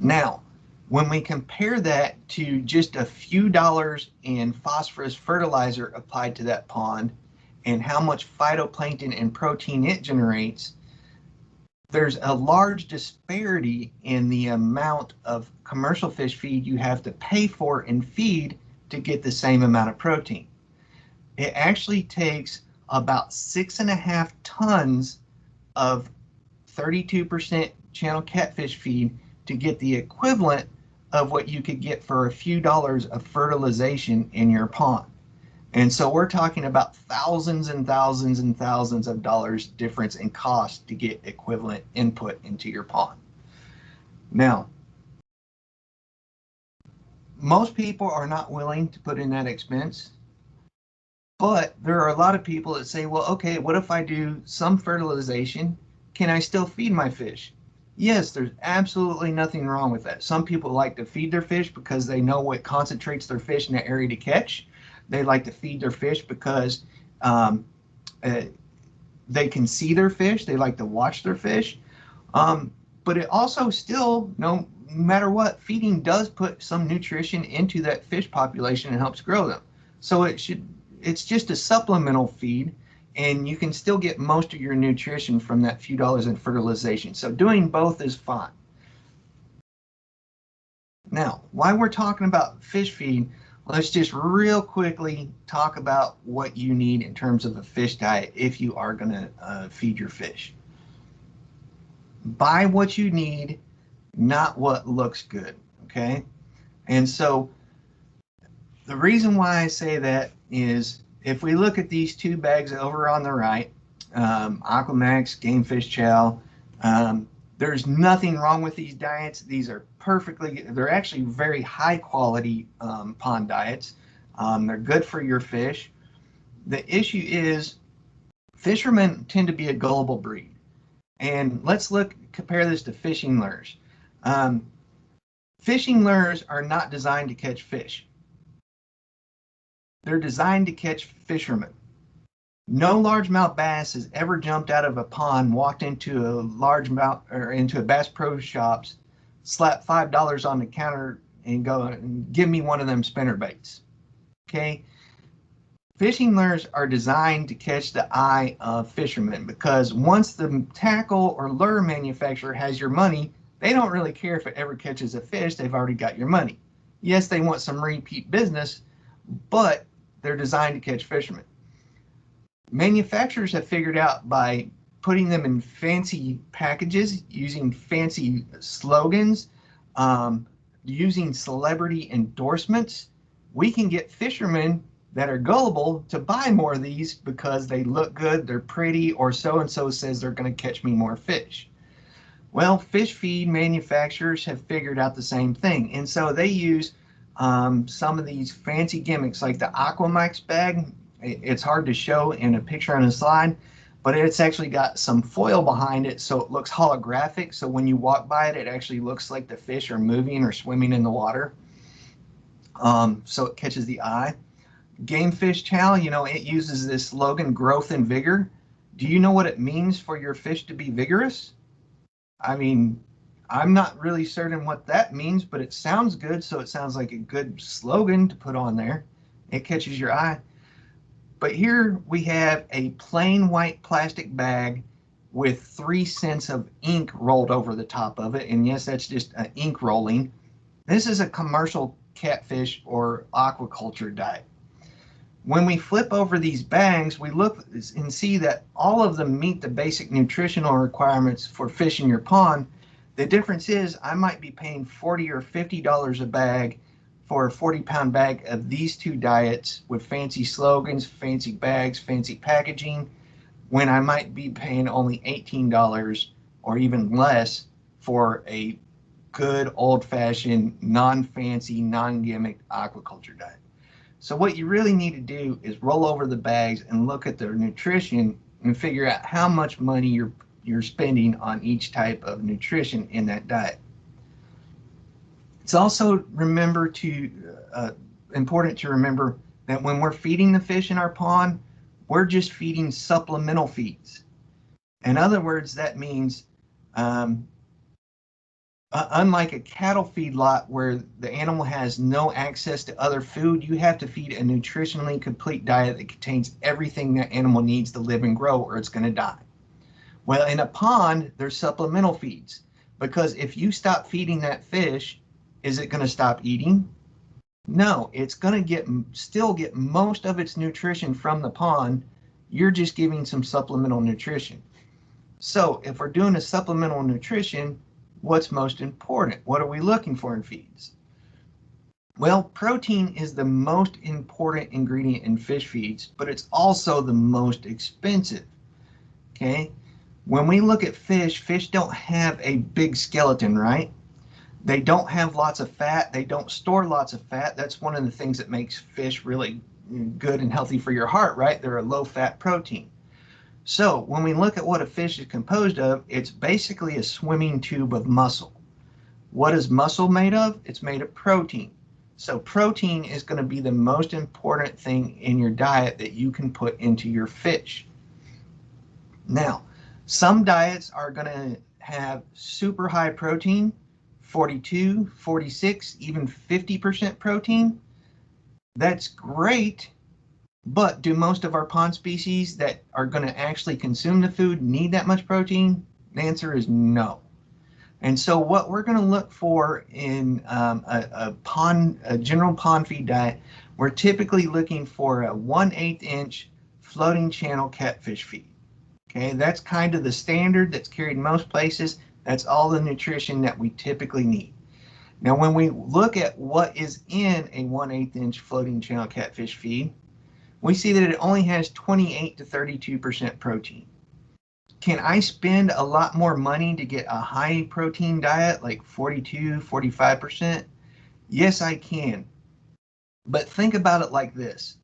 Now, When we compare that to just a few dollars in phosphorus fertilizer applied to that pond and how much phytoplankton and protein it generates, there's a large disparity in the amount of commercial fish feed you have to pay for and feed to get the same amount of protein. It actually takes about 6.5 tons of 32% channel catfish feed to get the equivalent of what you could get for a few dollars of fertilization in your pond. And so we're talking about thousands and thousands and thousands of dollars difference in cost to get equivalent input into your pond. Now, most people are not willing to put in that expense, but there are a lot of people that say, well, okay, what if I do some fertilization? Can I still feed my fish? Yes, there's absolutely nothing wrong with that. Some people like to feed their fish because they know what concentrates their fish in that area to catch. They like to feed their fish because they can see their fish. They like to watch their fish. But it also still, no matter what, feeding does put some nutrition into that fish population and helps grow them. So it's just a supplemental feed, and you can still get most of your nutrition from that few dollars in fertilization. So doing both is fine. Now, while we're talking about fish feed, let's just real quickly talk about what you need in terms of a fish diet if you are going to feed your fish. Buy what you need, not what looks good, okay? And so the reason why I say that is if we look at these two bags over on the right, Aquamax, Game Fish Chow, there's nothing wrong with these diets. These are they're actually very high quality pond diets. They're good for your fish. The issue is fishermen tend to be a gullible breed. And let's compare this to fishing lures. Fishing lures are not designed to catch fish. They're designed to catch fishermen. No largemouth bass has ever jumped out of a pond, walked into a largemouth or into a Bass Pro Shops, slapped $5 on the counter and go and give me one of them spinner baits. Okay. Fishing lures are designed to catch the eye of fishermen because once the tackle or lure manufacturer has your money, they don't really care if it ever catches a fish. They've already got your money. Yes, they want some repeat business, but they're designed to catch fishermen. Manufacturers have figured out by putting them in fancy packages, using fancy slogans, using celebrity endorsements, we can get fishermen that are gullible to buy more of these because they look good, they're pretty, or so-and-so says they're going to catch me more fish. Well, fish feed manufacturers have figured out the same thing, and so they use some of these fancy gimmicks like the Aquamax bag. It's hard to show in a picture on a slide, but it's actually got some foil behind it so it looks holographic. So when you walk by it, it actually looks like the fish are moving or swimming in the water. So it catches the eye. Game Fish Chow, it uses this slogan, growth and vigor. Do you know what it means for your fish to be vigorous? I mean, I'm not really certain what that means, but it sounds good. So it sounds like a good slogan to put on there. It catches your eye. But here we have a plain white plastic bag with 3 cents of ink rolled over the top of it. And yes, that's just ink rolling. This is a commercial catfish or aquaculture diet. When we flip over these bags, we look and see that all of them meet the basic nutritional requirements for fish in your pond. The difference is I might be paying $40 or $50 a bag for a 40-pound bag of these two diets with fancy slogans, fancy bags, fancy packaging, when I might be paying only $18 or even less for a good old-fashioned, non-fancy, non-gimmick aquaculture diet. So what you really need to do is roll over the bags and look at their nutrition and figure out how much money you're spending on each type of nutrition in that diet. It's also important to remember that when we're feeding the fish in our pond, we're just feeding supplemental feeds. In other words, that means Unlike a cattle feedlot where the animal has no access to other food, you have to feed a nutritionally complete diet that contains everything that animal needs to live and grow, or it's going to die. Well, in a pond, there's supplemental feeds, because if you stop feeding that fish, is it going to stop eating? No, it's going to still get most of its nutrition from the pond. You're just giving some supplemental nutrition. So if we're doing a supplemental nutrition, what's most important? What are we looking for in feeds? Well, protein is the most important ingredient in fish feeds, but it's also the most expensive. Okay? When we look at fish don't have a big skeleton, right? They don't have lots of fat. They don't store lots of fat. That's one of the things that makes fish really good and healthy for your heart, right? They're a low fat protein. So when we look at what a fish is composed of, it's basically a swimming tube of muscle. What is muscle made of? It's made of protein. So protein is going to be the most important thing in your diet that you can put into your fish. Now, some diets are going to have super high protein, 42, 46, even 50% protein. That's great. But do most of our pond species that are going to actually consume the food need that much protein? The answer is no. And so what we're going to look for in a general pond feed diet, we're typically looking for a 1/8 inch floating channel catfish feed. Okay, that's kind of the standard that's carried in most places. That's all the nutrition that we typically need. Now, when we look at what is in a 1/8 inch floating channel catfish feed, we see that it only has 28 to 32% protein. Can I spend a lot more money to get a high protein diet like 42, 45%? Yes, I can. But think about it like this.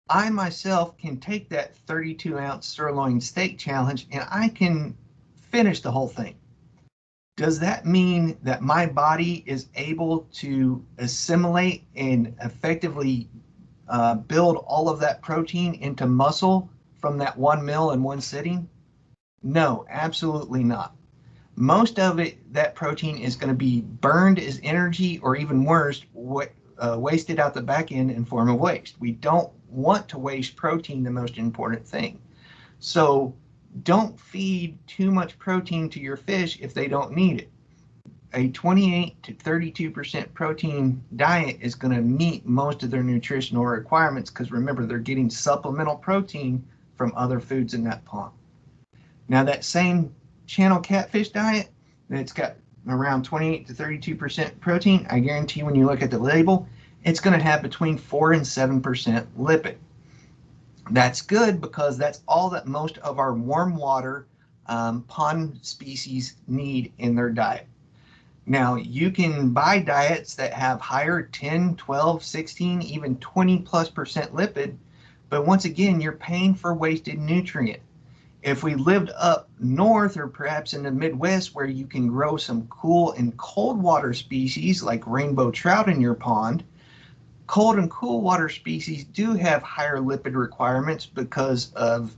I myself can take that 32-ounce sirloin steak challenge and I can finish the whole thing. Does that mean that my body is able to assimilate and effectively build all of that protein into muscle from that 1 meal in one sitting? No, absolutely not. Most of it, that protein is going to be burned as energy, or even worse, wasted out the back end in form of waste. We don't want to waste protein, the most important thing. So don't feed too much protein to your fish if they don't need it. A 28 to 32% protein diet is going to meet most of their nutritional requirements, because remember, they're getting supplemental protein from other foods in that pond. Now, that same channel catfish diet that's got around 28 to 32% protein, I guarantee when you look at the label, it's going to have between 4 and 7% lipid. That's good, because that's all that most of our warm water pond species need in their diet. Now, you can buy diets that have higher 10, 12, 16, even 20+% lipid, but once again, you're paying for wasted nutrient. If we lived up north, or perhaps in the Midwest, where you can grow some cool and cold water species like rainbow trout in your pond, cold and cool water species do have higher lipid requirements because of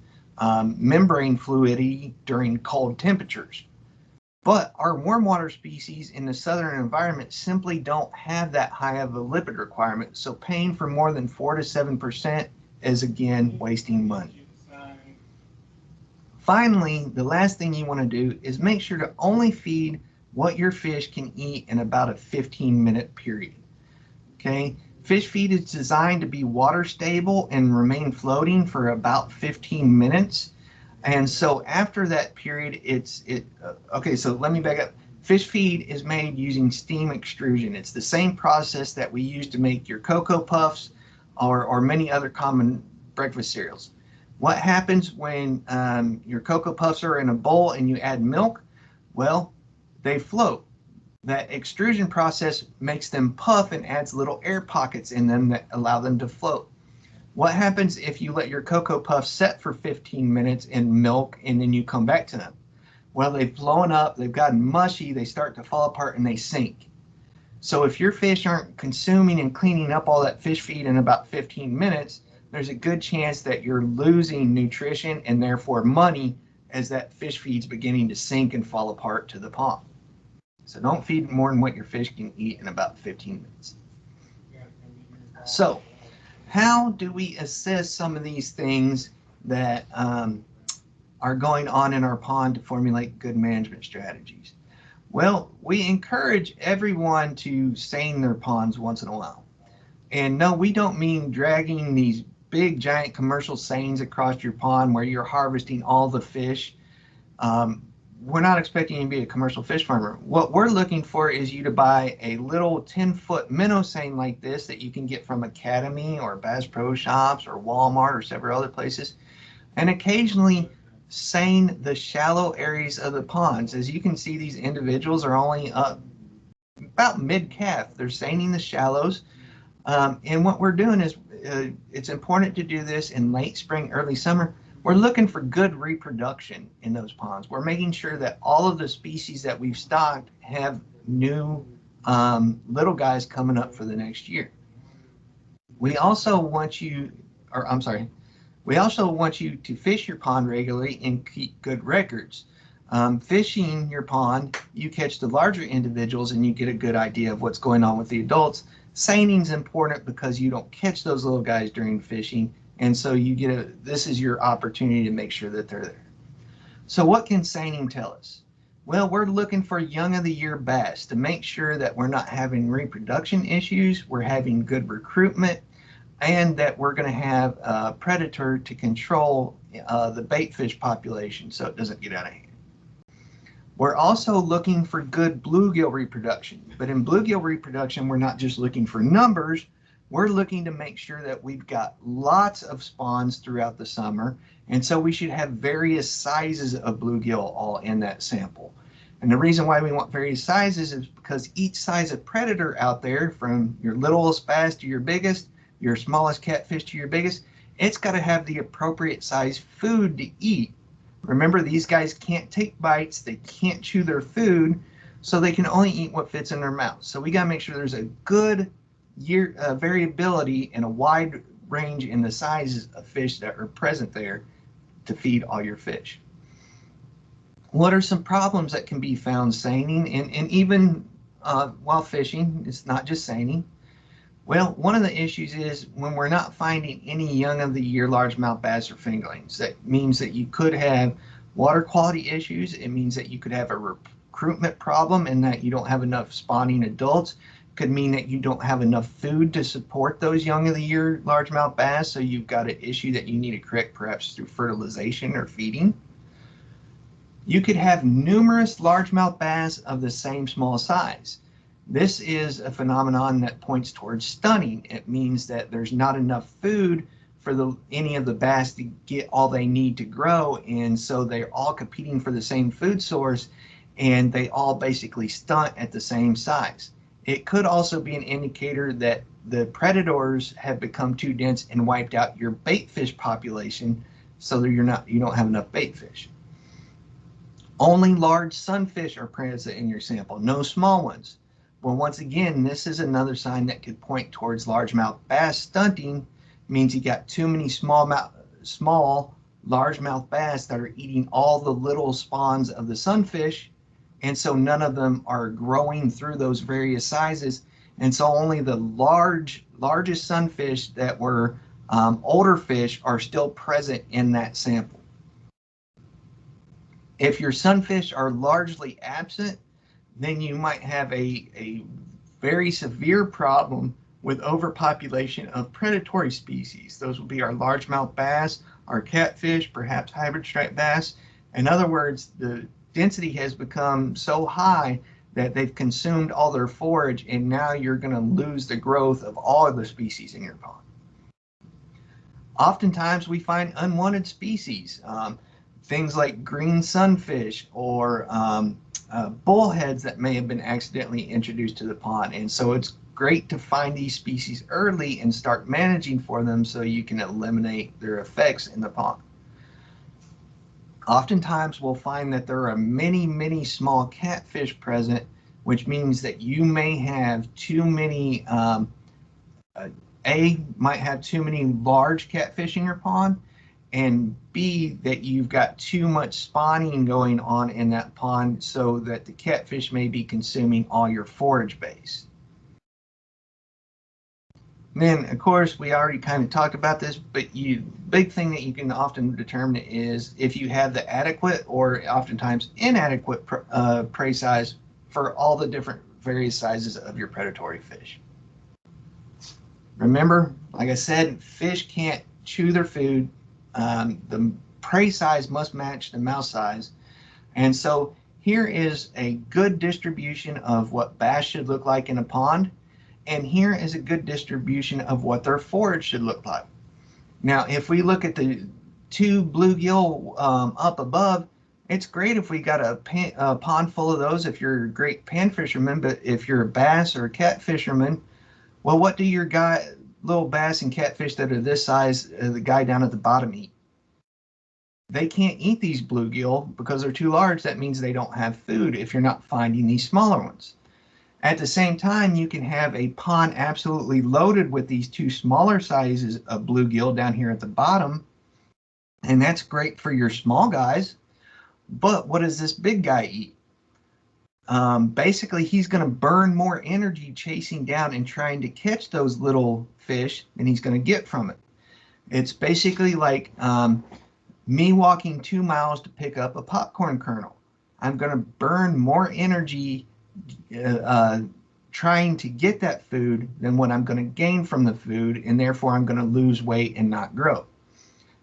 membrane fluidity during cold temperatures. But our warm water species in the southern environment simply don't have that high of a lipid requirement. So paying for more than 4 to 7% is, again, wasting money. Finally, the last thing you want to do is make sure to only feed what your fish can eat in about a 15-minute period. Okay, fish feed is designed to be water stable and remain floating for about 15 minutes. And so after that period, okay, so let me back up. Fish feed is made using steam extrusion. It's the same process that we use to make your Cocoa Puffs or many other common breakfast cereals. What happens when your Cocoa Puffs are in a bowl and you add milk? Well, they float. That extrusion process makes them puff and adds little air pockets in them that allow them to float. What happens if you let your Cocoa Puffs set for 15 minutes in milk and then you come back to them? Well, they've blown up, they've gotten mushy, they start to fall apart, and they sink. So if your fish aren't consuming and cleaning up all that fish feed in about 15 minutes, there's a good chance that you're losing nutrition and therefore money as that fish feed's beginning to sink and fall apart to the pond. So don't feed more than what your fish can eat in about 15 minutes. So how do we assess some of these things that are going on in our pond to formulate good management strategies? Well, we encourage everyone to seine their ponds once in a while. And no, we don't mean dragging these big giant commercial seines across your pond where you're harvesting all the fish. Um, we're not expecting you to be a commercial fish farmer. What we're looking for is you to buy a little 10-foot minnow seine like this that you can get from Academy or Bass Pro Shops or Walmart or several other places, and occasionally seine the shallow areas of the ponds. As you can see, these individuals are only up about mid-calf. They're seining the shallows. And what we're doing is, it's important to do this in late spring, early summer. We're looking for good reproduction in those ponds. We're making sure that all of the species that we've stocked have new little guys coming up for the next year. We also want you, or I'm sorry, we also want you to fish your pond regularly and keep good records. Fishing your pond, you catch the larger individuals and you get a good idea of what's going on with the adults. Seining is important because you don't catch those little guys during fishing, and so you get this is your opportunity to make sure that they're there. So what can seining tell us? Well, we're looking for young of the year bass to make sure that we're not having reproduction issues, we're having good recruitment, and that we're going to have a predator to control the bait fish population so it doesn't get out of hand. We're also looking for good bluegill reproduction, but in bluegill reproduction, we're not just looking for numbers, we're looking to make sure that we've got lots of spawns throughout the summer, and so we should have various sizes of bluegill all in that sample. And the reason why we want various sizes is because each size of predator out there, from your littlest bass to your biggest, your smallest catfish to your biggest, it's got to have the appropriate size food to eat. Remember, these guys can't take bites, they can't chew their food, so they can only eat what fits in their mouth. So we got to make sure there's a good variability and a wide range in the sizes of fish that are present there to feed all your fish. What are some problems that can be found seining and even while fishing? It's not just seining. Well, one of the issues is when we're not finding any young of the year largemouth bass or fingerlings. That means that you could have water quality issues. It means that you could have a recruitment problem and that you don't have enough spawning adults. It could mean that you don't have enough food to support those young of the year largemouth bass, so you've got an issue that you need to correct perhaps through fertilization or feeding. You could have numerous largemouth bass of the same small size. This is a phenomenon that points towards stunning. It means that there's not enough food for any of the bass to get all they need to grow, and so they're all competing for the same food source, and they all basically stunt at the same size. It could also be an indicator that the predators have become too dense and wiped out your bait fish population, so that you don't have enough bait fish. Only large sunfish are present in your sample, no small ones. Well, once again, this is another sign that could point towards largemouth bass stunting. Means you got too many small largemouth bass that are eating all the little spawns of the sunfish, and so none of them are growing through those various sizes, and so only the largest sunfish that were older fish are still present in that sample. If your sunfish are largely absent, then you might have a very severe problem with overpopulation of predatory species. Those will be our largemouth bass, our catfish, perhaps hybrid striped bass. In other words, the density has become so high that they've consumed all their forage, and now you're going to lose the growth of all of the species in your pond. Oftentimes we find unwanted species, things like green sunfish or bullheads that may have been accidentally introduced to the pond. And so it's great to find these species early and start managing for them so you can eliminate their effects in the pond. Oftentimes we'll find that there are many small catfish present, which means that you may have too many, might have too many large catfish in your pond, and B, that you've got too much spawning going on in that pond so that the catfish may be consuming all your forage base. Then, of course, we already kind of talked about this, but big thing that you can often determine is if you have the adequate or oftentimes inadequate prey size for all the different various sizes of your predatory fish. Remember, like I said, fish can't chew their food. The prey size must match the mouth size. And so here is a good distribution of what bass should look like in a pond. And here is a good distribution of what their forage should look like. Now, if we look at the two bluegill up above, it's great if we got a pond full of those if you're a great pan fisherman, but if you're a bass or a cat fisherman, well, what do your little bass and catfish that are this size, the guy down at the bottom, eat? They can't eat these bluegill because they're too large. That means they don't have food if you're not finding these smaller ones. At the same time, you can have a pond absolutely loaded with these two smaller sizes of bluegill down here at the bottom, and that's great for your small guys. But what does this big guy eat? Basically, he's going to burn more energy chasing down and trying to catch those little fish than he's going to get from it. It's basically like me walking 2 miles to pick up a popcorn kernel. I'm going to burn more energy trying to get that food than what I'm going to gain from the food, and therefore I'm going to lose weight and not grow.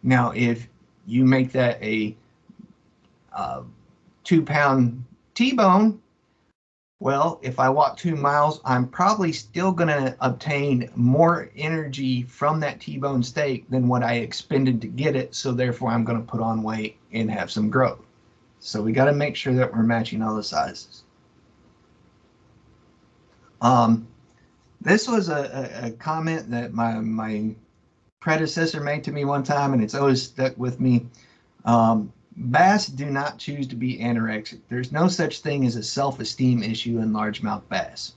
Now, if you make that a 2-pound T-bone, well, if I walk 2 miles, I'm probably still going to obtain more energy from that T-bone steak than what I expended to get it, so therefore I'm going to put on weight and have some growth. So we got to make sure that we're matching all the sizes. This was a comment that my predecessor made to me one time, and it's always stuck with me. Bass do not choose to be anorexic. There's no such thing as a self-esteem issue in largemouth bass.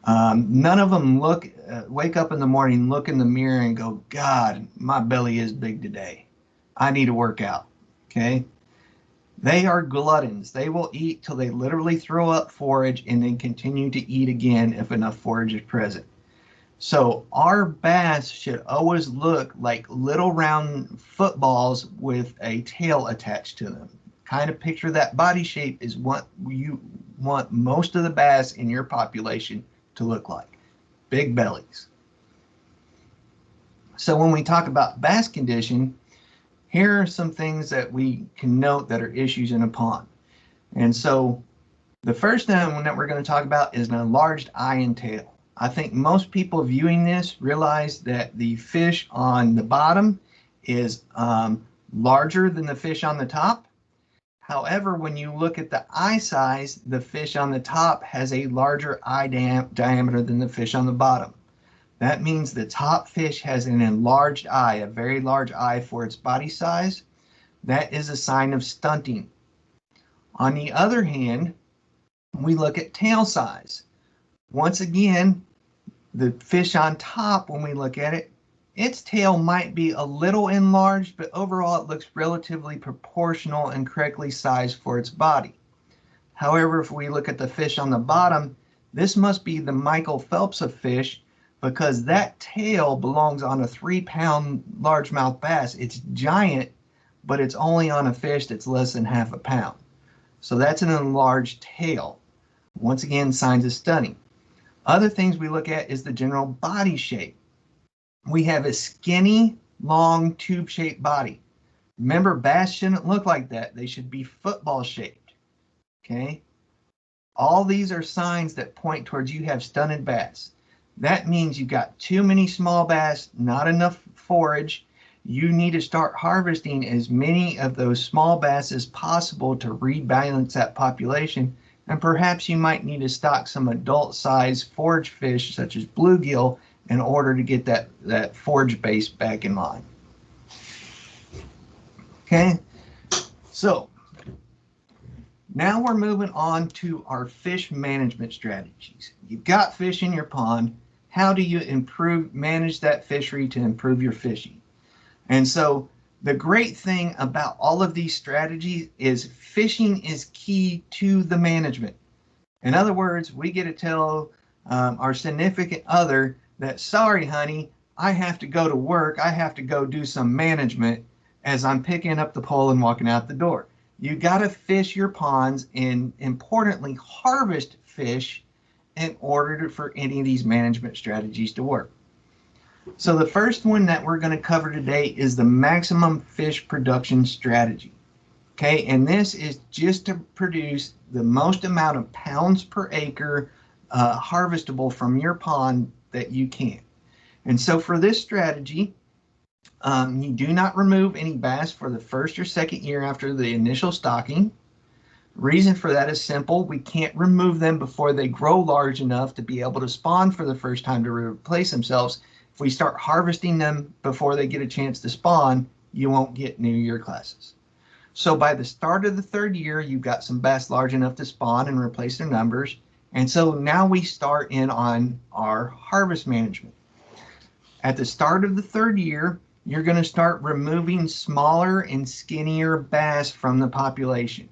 None of them wake up in the morning, look in the mirror, and go, God, my belly is big today. I need to work out. Okay? They are gluttons. They will eat till they literally throw up forage and then continue to eat again if enough forage is present. So our bass should always look like little round footballs with a tail attached to them. Kind of picture that body shape is what you want most of the bass in your population to look like. Big bellies. So when we talk about bass condition, here are some things that we can note that are issues in a pond. And so the first one that we're going to talk about is an enlarged eye and tail. I think most people viewing this realize that the fish on the bottom is larger than the fish on the top. However, when you look at the eye size, the fish on the top has a larger eye diameter than the fish on the bottom. That means the top fish has an enlarged eye, a very large eye for its body size. That is a sign of stunting. On the other hand, we look at tail size. Once again, the fish on top, when we look at it, its tail might be a little enlarged, but overall it looks relatively proportional and correctly sized for its body. However, if we look at the fish on the bottom, this must be the Michael Phelps of fish, because that tail belongs on a 3-pound largemouth bass. It's giant, but it's only on a fish that's less than half a pound. So that's an enlarged tail. Once again, signs of stunting. Other things we look at is the general body shape. We have a skinny, long, tube-shaped body. Remember, bass shouldn't look like that. They should be football-shaped. Okay? All these are signs that point towards you have stunted bass. That means you've got too many small bass, not enough forage. You need to start harvesting as many of those small bass as possible to rebalance that population. And perhaps you might need to stock some adult size forage fish such as bluegill in order to get that forage base back in line. Okay, so now we're moving on to our fish management strategies. You've got fish in your pond. How do you manage that fishery to improve your fishing? And so The great thing about all of these strategies is fishing is key to the management. In other words, we get to tell our significant other that, sorry, honey, I have to go to work. I have to go do some management as I'm picking up the pole and walking out the door. You got to fish your ponds and, importantly, harvest fish in order for any of these management strategies to work. So the first one that we're going to cover today is the maximum fish production strategy. Okay, and this is just to produce the most amount of pounds per acre harvestable from your pond that you can. And so for this strategy, you do not remove any bass for the first or second year after the initial stocking. Reason for that is simple. We can't remove them before they grow large enough to be able to spawn for the first time to replace themselves. If we start harvesting them before they get a chance to spawn, you won't get new year classes. So by the start of the third year, you've got some bass large enough to spawn and replace their numbers. And so now we start in on our harvest management. At the start of the third year, you're going to start removing smaller and skinnier bass from the population.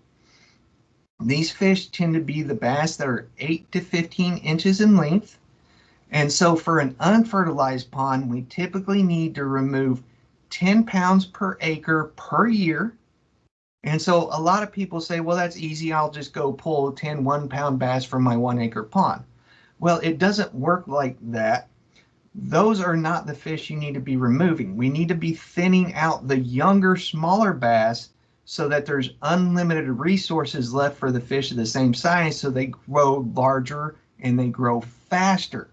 These fish tend to be the bass that are 8 to 15 inches in length. And so for an unfertilized pond, we typically need to remove 10 pounds per acre per year. And so a lot of people say, well, that's easy. I'll just go pull 10 1-pound bass from my 1 acre pond. Well, it doesn't work like that. Those are not the fish you need to be removing. We need to be thinning out the younger, smaller bass so that there's unlimited resources left for the fish of the same size, so they grow larger and they grow faster.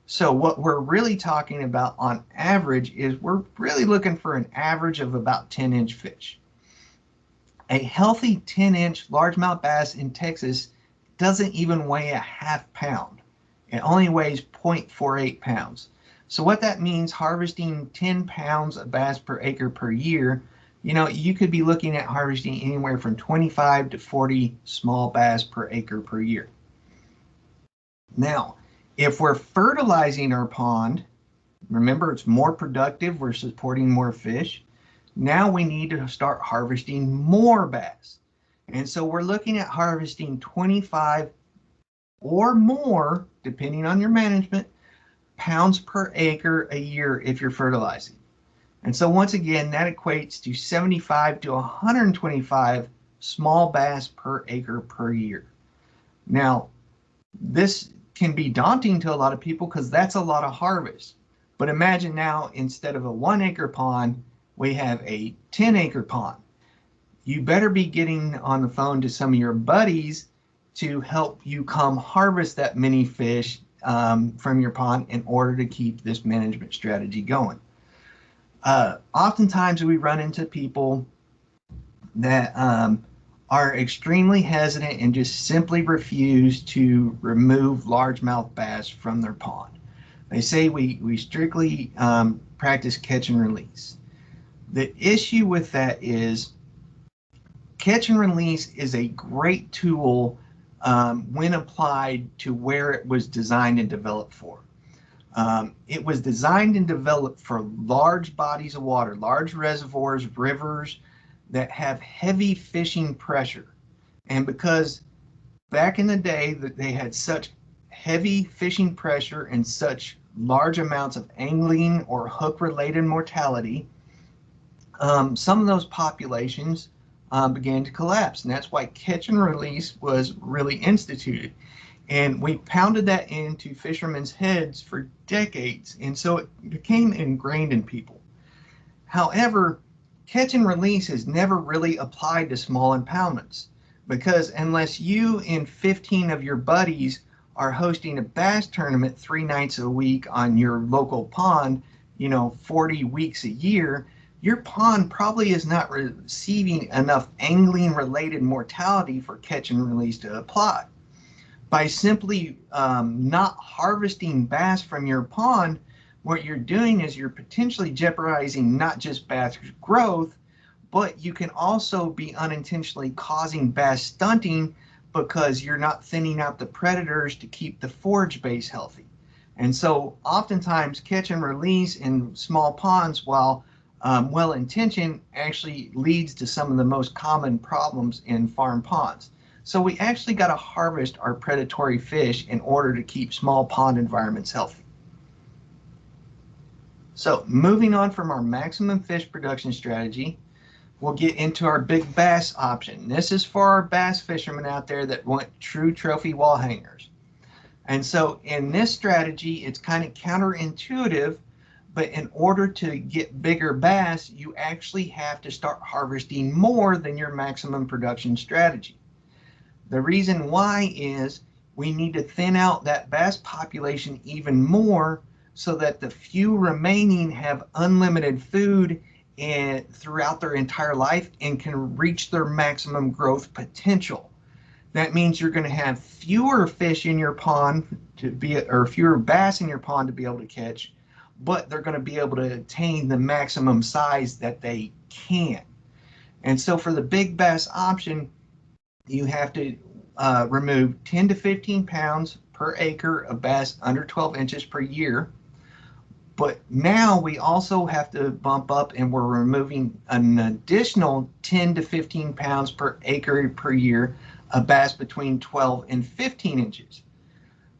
So what we're really talking about on average is we're really looking for an average of about 10-inch fish. A healthy 10-inch largemouth bass in Texas doesn't even weigh a half pound. It only weighs 0.48 pounds. So what that means, harvesting 10 pounds of bass per acre per year, you could be looking at harvesting anywhere from 25 to 40 small bass per acre per year. Now, if we're fertilizing our pond, remember it's more productive, we're supporting more fish. Now we need to start harvesting more bass. And so we're looking at harvesting 25 or more, depending on your management, pounds per acre a year if you're fertilizing. And so once again, that equates to 75 to 125 small bass per acre per year. Now, this can be daunting to a lot of people because that's a lot of harvest. But imagine now, instead of a 1 acre pond, we have a 10-acre pond. You better be getting on the phone to some of your buddies to help you come harvest that many fish from your pond in order to keep this management strategy going. Oftentimes we run into people that are extremely hesitant and just simply refuse to remove largemouth bass from their pond. They say we strictly practice catch and release. The issue with that is catch and release is a great tool when applied to where it was designed and developed for. It was designed and developed for large bodies of water, large reservoirs, rivers that have heavy fishing pressure. And because back in the day that they had such heavy fishing pressure and such large amounts of angling or hook-related mortality, some of those populations began to collapse. And that's why catch and release was really instituted. And we pounded that into fishermen's heads for decades. And so it became ingrained in people. However, catch and release is never really applied to small impoundments, because unless you and 15 of your buddies are hosting a bass tournament 3 nights a week on your local pond, 40 weeks a year, your pond probably is not receiving enough angling related mortality for catch and release to apply. By simply not harvesting bass from your pond, what you're doing is you're potentially jeopardizing not just bass growth, but you can also be unintentionally causing bass stunting because you're not thinning out the predators to keep the forage base healthy. And so oftentimes catch and release in small ponds, while well-intentioned actually leads to some of the most common problems in farm ponds. So we actually got to harvest our predatory fish in order to keep small pond environments healthy. So moving on from our maximum fish production strategy, we'll get into our big bass option. This is for our bass fishermen out there that want true trophy wall hangers. And so in this strategy, it's kind of counterintuitive, but in order to get bigger bass, you actually have to start harvesting more than your maximum production strategy. The reason why is we need to thin out that bass population even more so that the few remaining have unlimited food and throughout their entire life and can reach their maximum growth potential. That means you're going to have fewer fish in your pond to be, or fewer bass in your pond to be able to catch, but they're going to be able to attain the maximum size that they can. And so for the big bass option, you have to remove 10 to 15 pounds per acre of bass under 12 inches per year. But now we also have to bump up and we're removing an additional 10 to 15 pounds per acre per year of bass between 12 and 15 inches.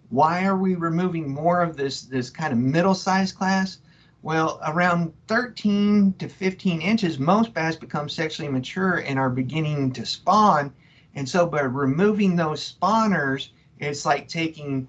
Why are we removing more of this kind of middle size class? Well, around 13 to 15 inches, most bass become sexually mature and are beginning to spawn. And so by removing those spawners, it's like taking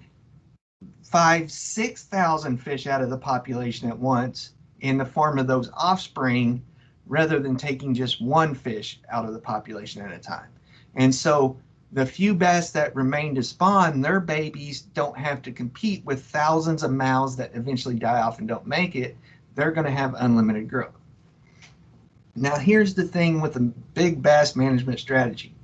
6,000 fish out of the population at once in the form of those offspring, rather than taking just one fish out of the population at a time. And so the few bass that remain to spawn, their babies don't have to compete with thousands of mouths that eventually die off and don't make it. They're going to have unlimited growth. Now, here's the thing with the big bass management strategy.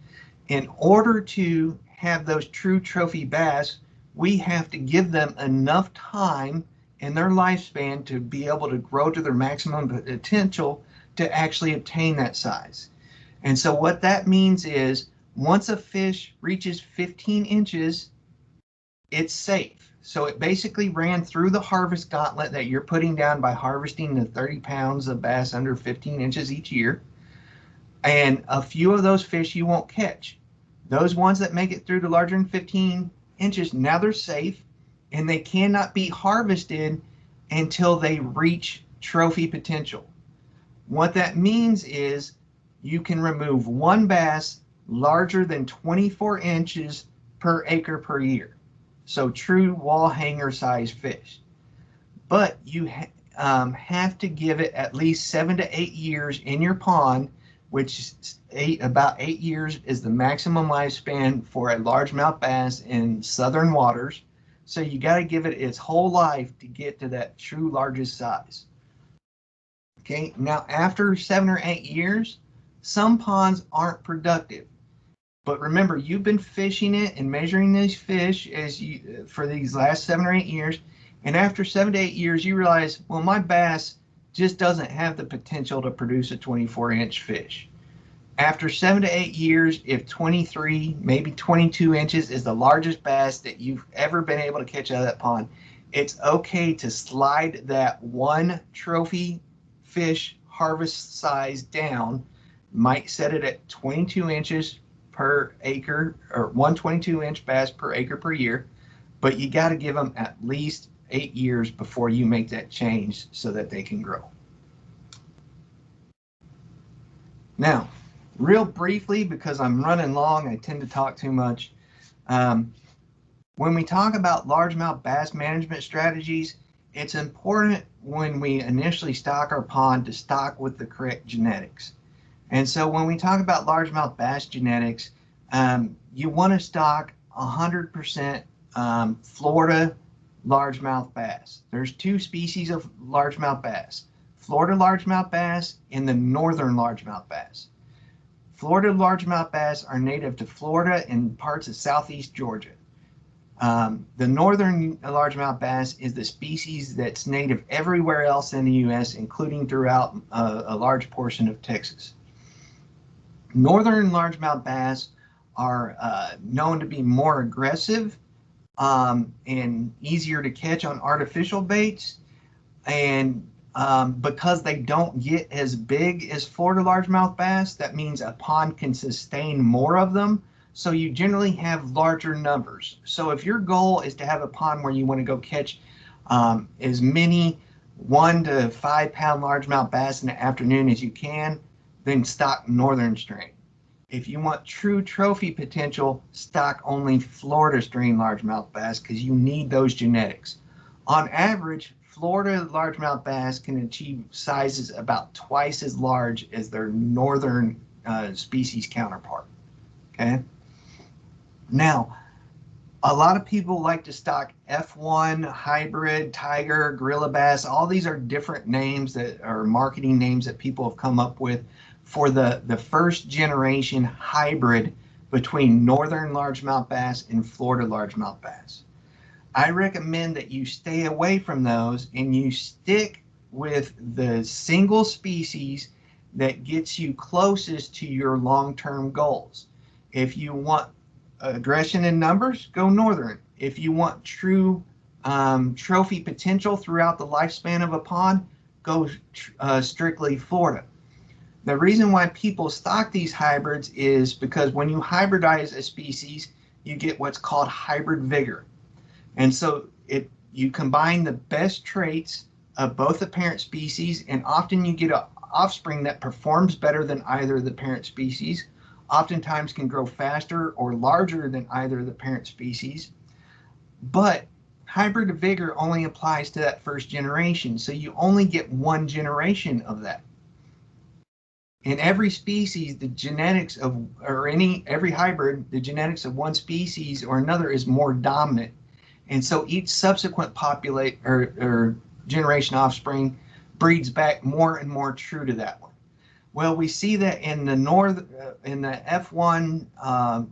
In order to have those true trophy bass, we have to give them enough time in their lifespan to be able to grow to their maximum potential to actually obtain that size. And so what that means is once a fish reaches 15 inches, it's safe. So it basically ran through the harvest gauntlet that you're putting down by harvesting the 30 pounds of bass under 15 inches each year. And a few of those fish you won't catch. Those ones that make it through to larger than 15 inches, now they're safe and they cannot be harvested until they reach trophy potential. What that means is you can remove one bass larger than 24 inches per acre per year. So true wall hanger size fish. But you have to give it at least 7 to 8 years in your pond, which about 8 years is the maximum lifespan for a largemouth bass in southern waters. So you got to give it its whole life to get to that true largest size. Okay, now after 7 or 8 years, some ponds aren't productive. But remember, you've been fishing it and measuring these fish for these last 7 or 8 years. And after 7 to 8 years, you realize, well, my bass just doesn't have the potential to produce a 24-inch fish. After 7 to 8 years, if 23, maybe 22 inches is the largest bass that you've ever been able to catch out of that pond, it's okay to slide that one trophy fish harvest size down. Might set it at 22 inches per acre, or 122-inch bass per acre per year, but you got to give them at least 8 years before you make that change so that they can grow. Now, real briefly, because I'm running long, I tend to talk too much. When we talk about largemouth bass management strategies, it's important when we initially stock our pond to stock with the correct genetics. And so when we talk about largemouth bass genetics, you want to stock 100% Florida largemouth bass. There's two species of largemouth bass, Florida largemouth bass and the northern largemouth bass. Florida largemouth bass are native to Florida and parts of southeast Georgia. The northern largemouth bass is the species that's native everywhere else in the U.S., including throughout a large portion of Texas. Northern largemouth bass are known to be more aggressive and easier to catch on artificial baits, and because they don't get as big as Florida largemouth bass, that means a pond can sustain more of them. So you generally have larger numbers. So if your goal is to have a pond where you want to go catch as many 1 to 5 pound largemouth bass in the afternoon as you can, then stock northern strain. If you want true trophy potential, stock only Florida strain largemouth bass because you need those genetics. On average, Florida largemouth bass can achieve sizes about twice as large as their northern species counterpart. Okay. Now, a lot of people like to stock F1, hybrid, tiger, gorilla bass. All these are different names that are marketing names that people have come up with for the first generation hybrid between northern largemouth bass and Florida largemouth bass. I recommend that you stay away from those and you stick with the single species that gets you closest to your long-term goals. If you want aggression in numbers, go northern. If you want true trophy potential throughout the lifespan of a pond, go strictly Florida. The reason why people stock these hybrids is because when you hybridize a species, you get what's called hybrid vigor. And so you combine the best traits of both the parent species, and often you get an offspring that performs better than either of the parent species, oftentimes can grow faster or larger than either of the parent species. But hybrid vigor only applies to that first generation, so you only get one generation of that. In every species, the genetics of, or every hybrid, the genetics of one species or another is more dominant. And so each subsequent populate or generation offspring breeds back more and more true to that one. Well, we see that in the in the F1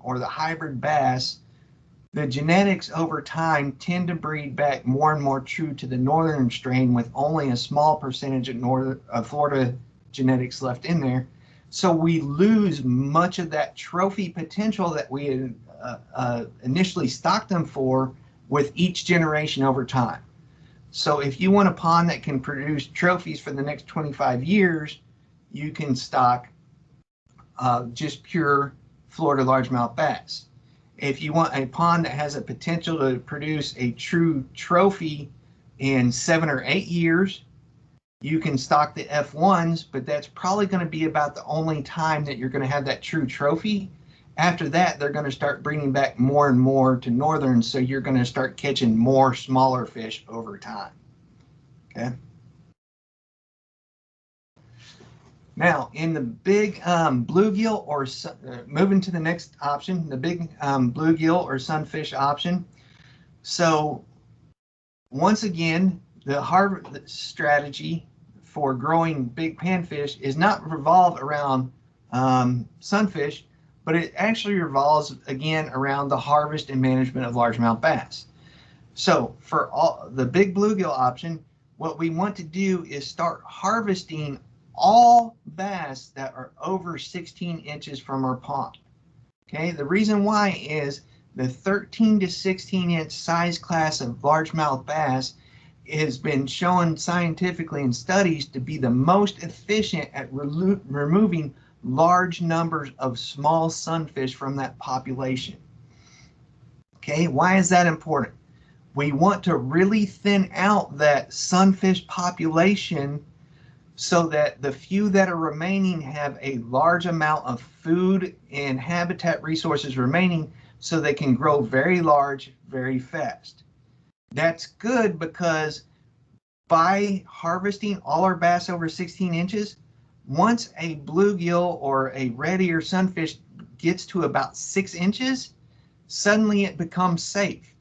or the hybrid bass, the genetics over time tend to breed back more and more true to the northern strain with only a small percentage of Florida genetics left in there. So we lose much of that trophy potential that we had initially stocked them for with each generation over time. So if you want a pond that can produce trophies for the next 25 years, you can stock just pure Florida largemouth bass. If you want a pond that has a potential to produce a true trophy in 7 or 8 years, you can stock the F1s, but that's probably going to be about the only time that you're going to have that true trophy. After that, they're going to start bringing back more and more to northern, so you're going to start catching more smaller fish over time. Okay. Now, in the big bluegill, or moving to the next option, the big bluegill or sunfish option. So once again, the harvest strategy for growing big panfish is not revolve around sunfish, but it actually revolves again around the harvest and management of largemouth bass. So for all the big bluegill option, what we want to do is start harvesting all bass that are over 16 inches from our pond. Okay, the reason why is the 13 to 16 inch size class of largemouth bass has been shown scientifically in studies to be the most efficient at removing large numbers of small sunfish from that population. Okay, why is that important? We want to really thin out that sunfish population so that the few that are remaining have a large amount of food and habitat resources remaining so they can grow very large very fast. That's good because by harvesting all our bass over 16 inches, once a bluegill or a reddy or sunfish gets to about 6 inches, suddenly it becomes safe.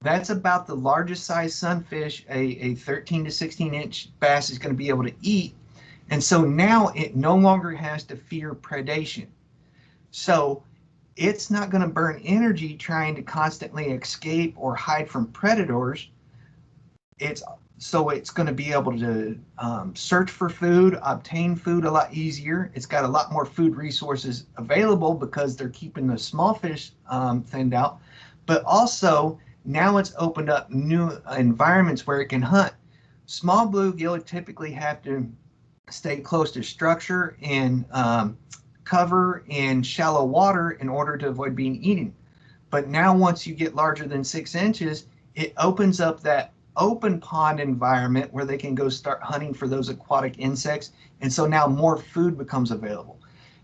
That's about the largest size sunfish a 13 to 16 inch bass is going to be able to eat. And so now it no longer has to fear predation. So it's not going to burn energy trying to constantly escape or hide from predators. It's going to be able to search for food, obtain food a lot easier. It's got a lot more food resources available because they're keeping the small fish thinned out. But also now it's opened up new environments where it can hunt. Small bluegill typically have to stay close to structure and cover in shallow water in order to avoid being eaten. But now once you get larger than 6 inches, it opens up that open pond environment where they can go start hunting for those aquatic insects. And so now more food becomes available.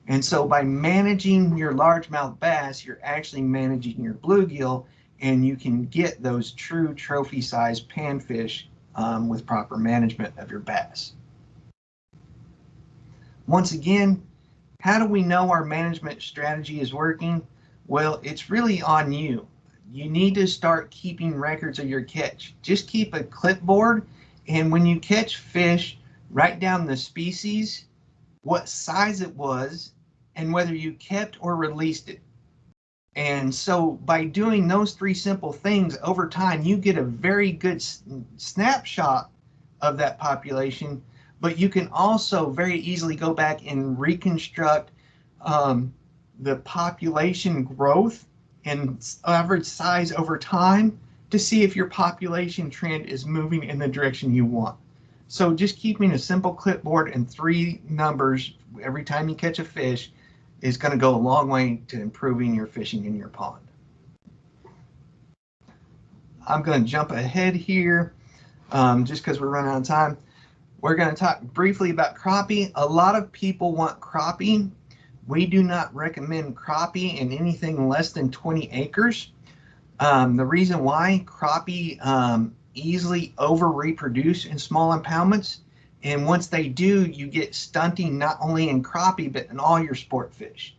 And so by managing your largemouth bass, you're actually managing your bluegill, and you can get those true trophy-sized panfish with proper management of your bass. Once again, how do we know our management strategy is working? Well, it's really on you. You need to start keeping records of your catch. Just keep a clipboard, and when you catch fish, write down the species, what size it was, and whether you kept or released it. And so by doing those 3 simple things over time, you get a very good snapshot of that population, but you can also very easily go back and reconstruct the population growth and average size over time to see if your population trend is moving in the direction you want. So just keeping a simple clipboard and 3 numbers every time you catch a fish is going to go a long way to improving your fishing in your pond. I'm going to jump ahead here just because we're running out of time. We're going to talk briefly about crappie. A lot of people want crappie. We do not recommend crappie in anything less than 20 acres. The reason why, crappie easily over reproduce in small impoundments. And once they do, you get stunting not only in crappie, but in all your sport fish.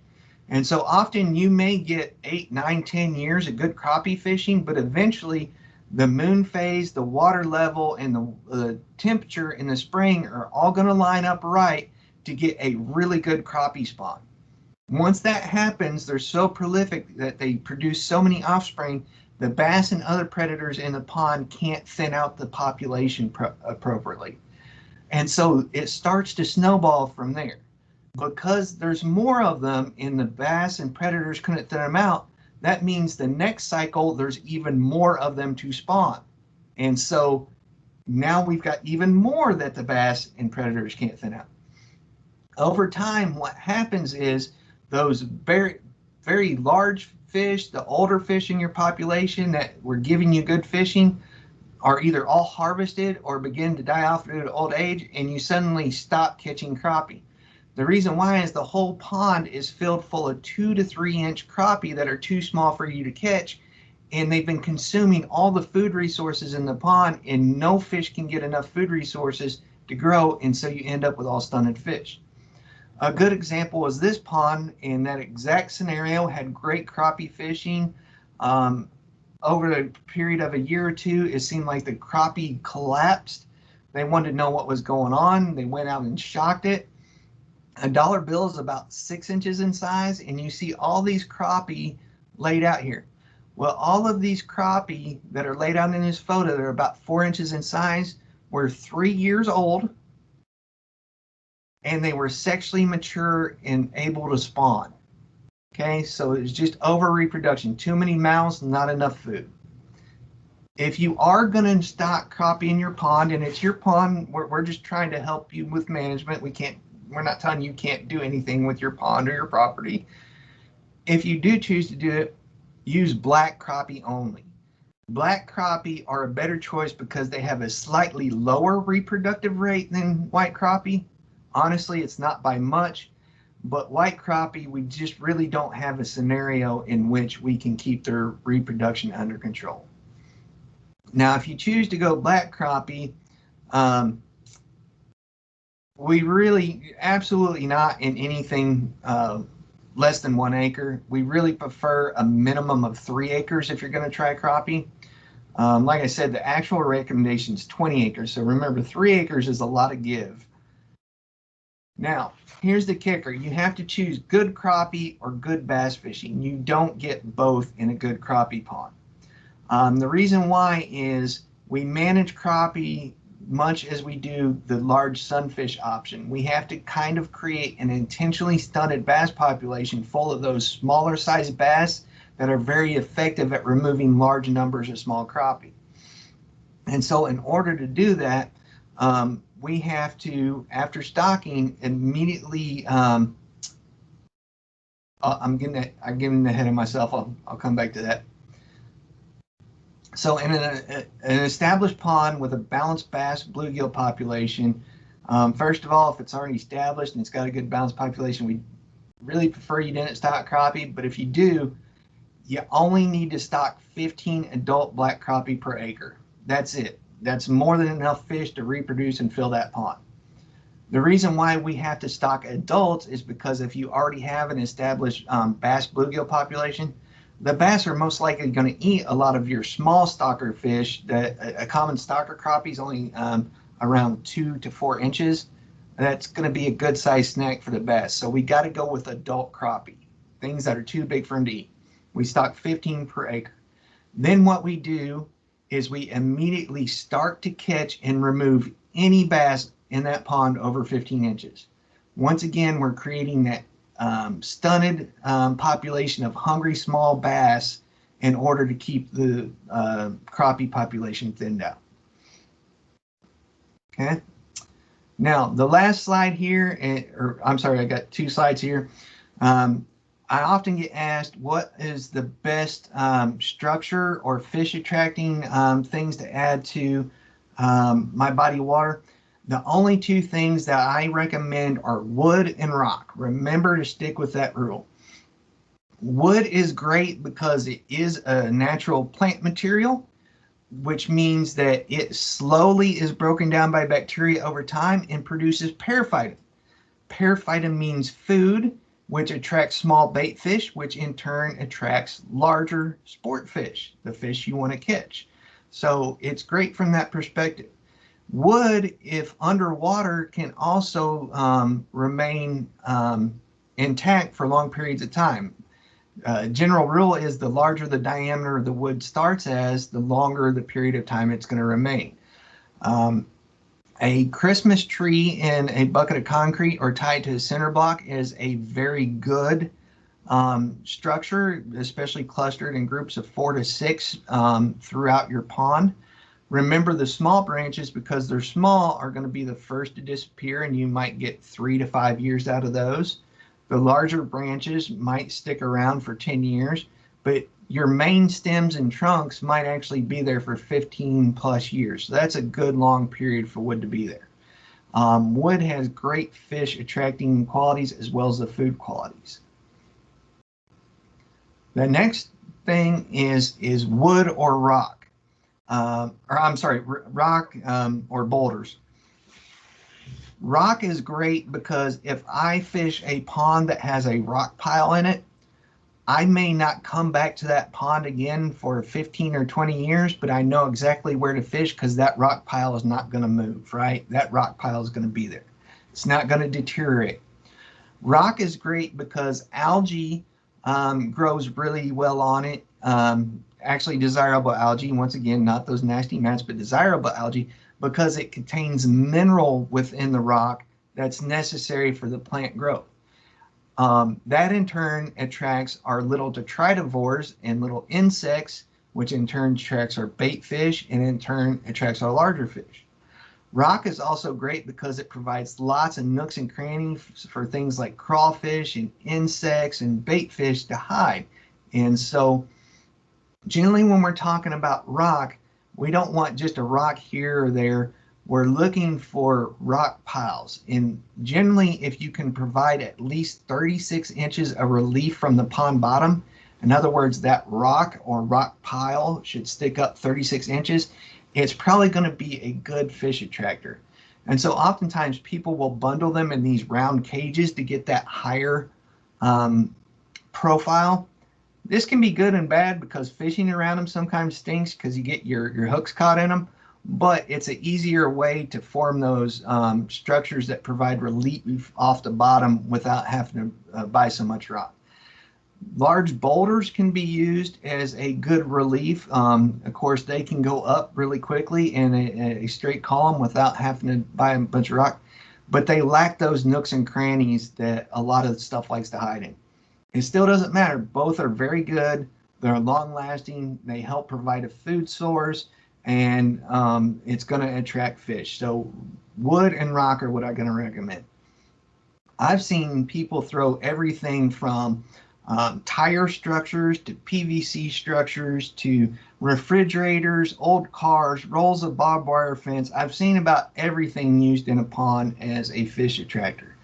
And so often you may get 8, 9, 10 years of good crappie fishing, but eventually the moon phase, the water level, and the temperature in the spring are all going to line up right to get a really good crappie spawn. Once that happens, they're so prolific that they produce so many offspring, the bass and other predators in the pond can't thin out the population appropriately. And so it starts to snowball from there. Because there's more of them and the bass and predators couldn't thin them out, that means the next cycle there's even more of them to spawn. And so now we've got even more that the bass and predators can't thin out. Over time, what happens is those very, very large fish, the older fish in your population that were giving you good fishing, are either all harvested or begin to die off due to old age, and you suddenly stop catching crappie. The reason why is the whole pond is filled full of 2 to 3 inch crappie that are too small for you to catch, and they've been consuming all the food resources in the pond, and no fish can get enough food resources to grow, and so you end up with all stunted fish. A good example is this pond. In that exact scenario, had great crappie fishing. Over the period of a year or two, it seemed like the crappie collapsed. They wanted to know what was going on. They went out and shocked it. A dollar bill is about 6 inches in size, and you see all these crappie laid out here. Well, all of these crappie that are laid out in this photo, they're about 4 inches in size, were 3 years old, and they were sexually mature and able to spawn. Okay, so it's just over reproduction. Too many mouths, not enough food. If you are going to stock crappie in your pond, and it's your pond, we're just trying to help you with management. We're not telling you can't do anything with your pond or your property. If you do choose to do it, use black crappie only. Black crappie are a better choice because they have a slightly lower reproductive rate than white crappie. Honestly, it's not by much. But white crappie, we just really don't have a scenario in which we can keep their reproduction under control. Now, if you choose to go black crappie, we really absolutely not in anything less than 1 acre. We really prefer a minimum of 3 acres if you're going to try crappie. Like I said, the actual recommendation is 20 acres. So remember, 3 acres is a lot of give. Now, here's the kicker. You have to choose good crappie or good bass fishing. You don't get both in a good crappie pond. The reason why is we manage crappie much as we do the large sunfish option. We have to kind of create an intentionally stunted bass population full of those smaller sized bass that are very effective at removing large numbers of small crappie. And so in order to do that, we have to, after stocking, immediately, I'm getting ahead of myself. I'll come back to that. So in an established pond with a balanced bass bluegill population, first of all, if it's already established and it's got a good balanced population, we really prefer you didn't stock crappie, but if you do, you only need to stock 15 adult black crappie per acre. That's it. That's more than enough fish to reproduce and fill that pond. The reason why we have to stock adults is because if you already have an established bass bluegill population, the bass are most likely going to eat a lot of your small stalker fish. A common stalker crappie is only around 2 to 4 inches. That's going to be a good sized snack for the bass. So we got to go with adult crappie, things that are too big for them to eat. We stock 15 per acre. Then what we do is we immediately start to catch and remove any bass in that pond over 15 inches. Once again, we're creating that stunted population of hungry small bass in order to keep the crappie population thinned out. Okay. Now, the last slide here, or I'm sorry, I got 2 slides here. I often get asked what is the best structure or fish attracting things to add to my body of water. The only 2 things that I recommend are wood and rock. Remember to stick with that rule. Wood is great because it is a natural plant material, which means that it slowly is broken down by bacteria over time and produces periphyton. Periphyton means food, which attracts small bait fish, which in turn attracts larger sport fish, the fish you want to catch. So it's great from that perspective. Wood, if underwater, can also remain intact for long periods of time. General rule is the larger the diameter the wood starts as, the longer the period of time it's going to remain. A Christmas tree in a bucket of concrete or tied to a cinder block is a very good structure, especially clustered in groups of 4 to 6 throughout your pond. Remember, the small branches, because they're small, are going to be the first to disappear, and you might get 3 to 5 years out of those. The larger branches might stick around for 10 years, but your main stems and trunks might actually be there for 15 plus years. So that's a good long period for wood to be there. Wood has great fish attracting qualities as well as the food qualities. The next thing is wood or rock. Rock or boulders. Rock is great because if I fish a pond that has a rock pile in it, I may not come back to that pond again for 15 or 20 years, but I know exactly where to fish because that rock pile is not going to move, right? That rock pile is going to be there. It's not going to deteriorate. Rock is great because algae grows really well on it. Actually, desirable algae, once again, not those nasty mats, but desirable algae, because it contains mineral within the rock that's necessary for the plant growth. That in turn attracts our little detritivores and little insects, which in turn attracts our bait fish and in turn attracts our larger fish. Rock is also great because it provides lots of nooks and crannies for things like crawfish and insects and bait fish to hide. And so generally when we're talking about rock, we don't want just a rock here or there. We're looking for rock piles. And generally, if you can provide at least 36 inches of relief from the pond bottom, in other words, that rock or rock pile should stick up 36 inches, it's probably going to be a good fish attractor. And so oftentimes people will bundle them in these round cages to get that higher profile. This can be good and bad because fishing around them sometimes stinks because you get your hooks caught in them. But it's an easier way to form those structures that provide relief off the bottom without having to buy so much rock. Large boulders can be used as a good relief. Of course, they can go up really quickly in a straight column without having to buy a bunch of rock, but they lack those nooks and crannies that a lot of stuff likes to hide in. It still doesn't matter. Both are very good. They're long lasting. They help provide a food source. and it's going to attract fish. So wood and rock are what I'm going to recommend. I've seen people throw everything from tire structures to PVC structures to refrigerators, old cars, rolls of barbed wire fence. I've seen about everything used in a pond as a fish attractor.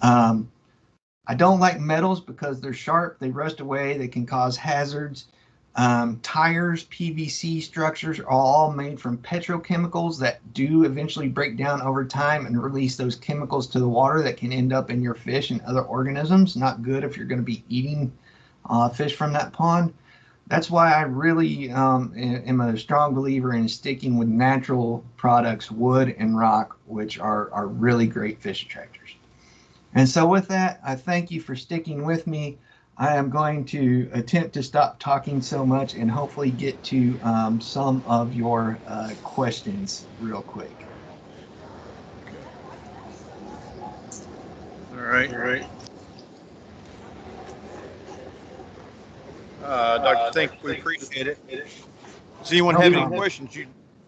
I don't like metals because they're sharp, they rust away, they can cause hazards. Tires, PVC structures are all made from petrochemicals that do eventually break down over time and release those chemicals to the water that can end up in your fish and other organisms. Not good if you're going to be eating fish from that pond. That's why I really am a strong believer in sticking with natural products, wood and rock, which are really great fish attractors. And so with that, I thank you for sticking with me. I am going to attempt to stop talking so much and hopefully get to some of your questions real quick. All right. Dr. Think, we appreciate it. Does anyone have any questions? You're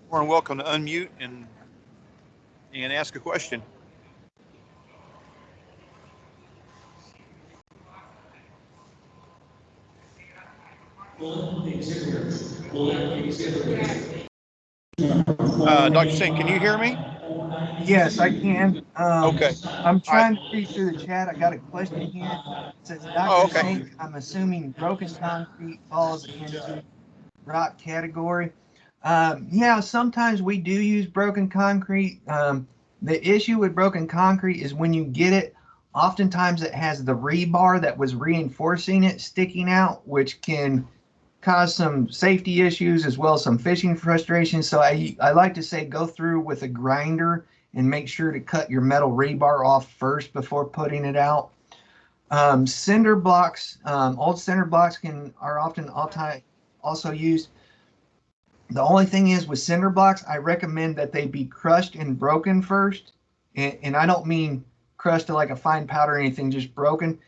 more than welcome to unmute and ask a question. Dr. Singh, can you hear me? Yes, I can. Okay. I'm trying to read through the chat. I got a question here. It says, Dr. Sink, I'm assuming broken concrete falls into rock category. Yeah, sometimes we do use broken concrete. The issue with broken concrete is when you get it, oftentimes it has the rebar that was reinforcing it sticking out, which can cause some safety issues as well as some fishing frustration. So I like to say go through with a grinder and make sure to cut your metal rebar off first before putting it out. Cinder blocks, old cinder blocks are often also used. The only thing is with cinder blocks, I recommend that they be crushed and broken first. And I don't mean crushed to like a fine powder or anything, just broken,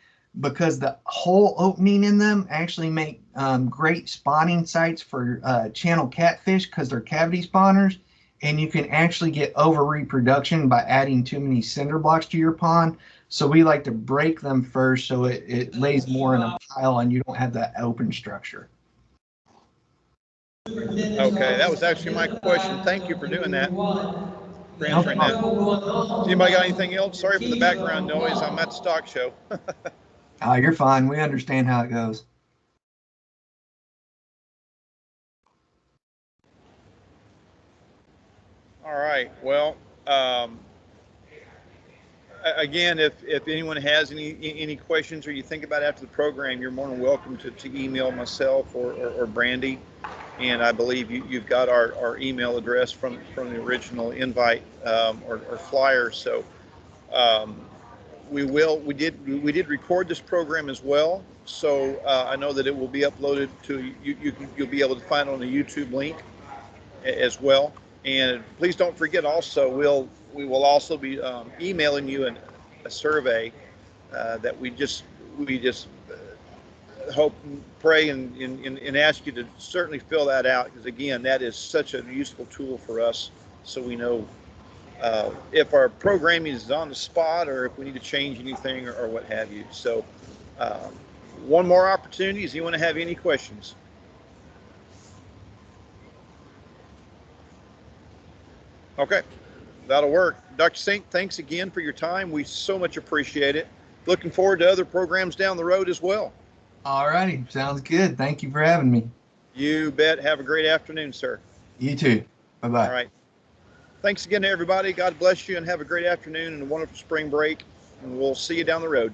because the hole opening in them actually make great spawning sites for channel catfish because they're cavity spawners. And you can actually get over reproduction by adding too many cinder blocks to your pond. So we like to break them first so it lays more in a pile and you don't have that open structure. Okay, that was actually my question. Thank you for doing that. For answering that. Does anybody got anything else? Sorry for the background noise. I'm at the stock show. You're fine. We understand how it goes. All right. Well, again, if anyone has any questions or you think about after the program, you're more than welcome to email myself or Brandy. And I believe you've got our email address from the original invite or flyer. So we did record this program as well. So I know that it will be uploaded to you'll be able to find it on the YouTube link as well. And please don't forget also we will also be emailing you a survey that we just hope, pray, and ask you to certainly fill that out, because again, that is such a useful tool for us, so we know if our programming is on the spot or if we need to change anything or what have you. So one more opportunity. Does anyone have any questions? Okay, that'll work. Dr. Sink, thanks again for your time. We so much appreciate it. Looking forward to other programs down the road as well. All righty. Sounds good. Thank you for having me. You bet. Have a great afternoon, sir. You too. Bye-bye. All right. Thanks again to everybody. God bless you and have a great afternoon and a wonderful spring break. And we'll see you down the road.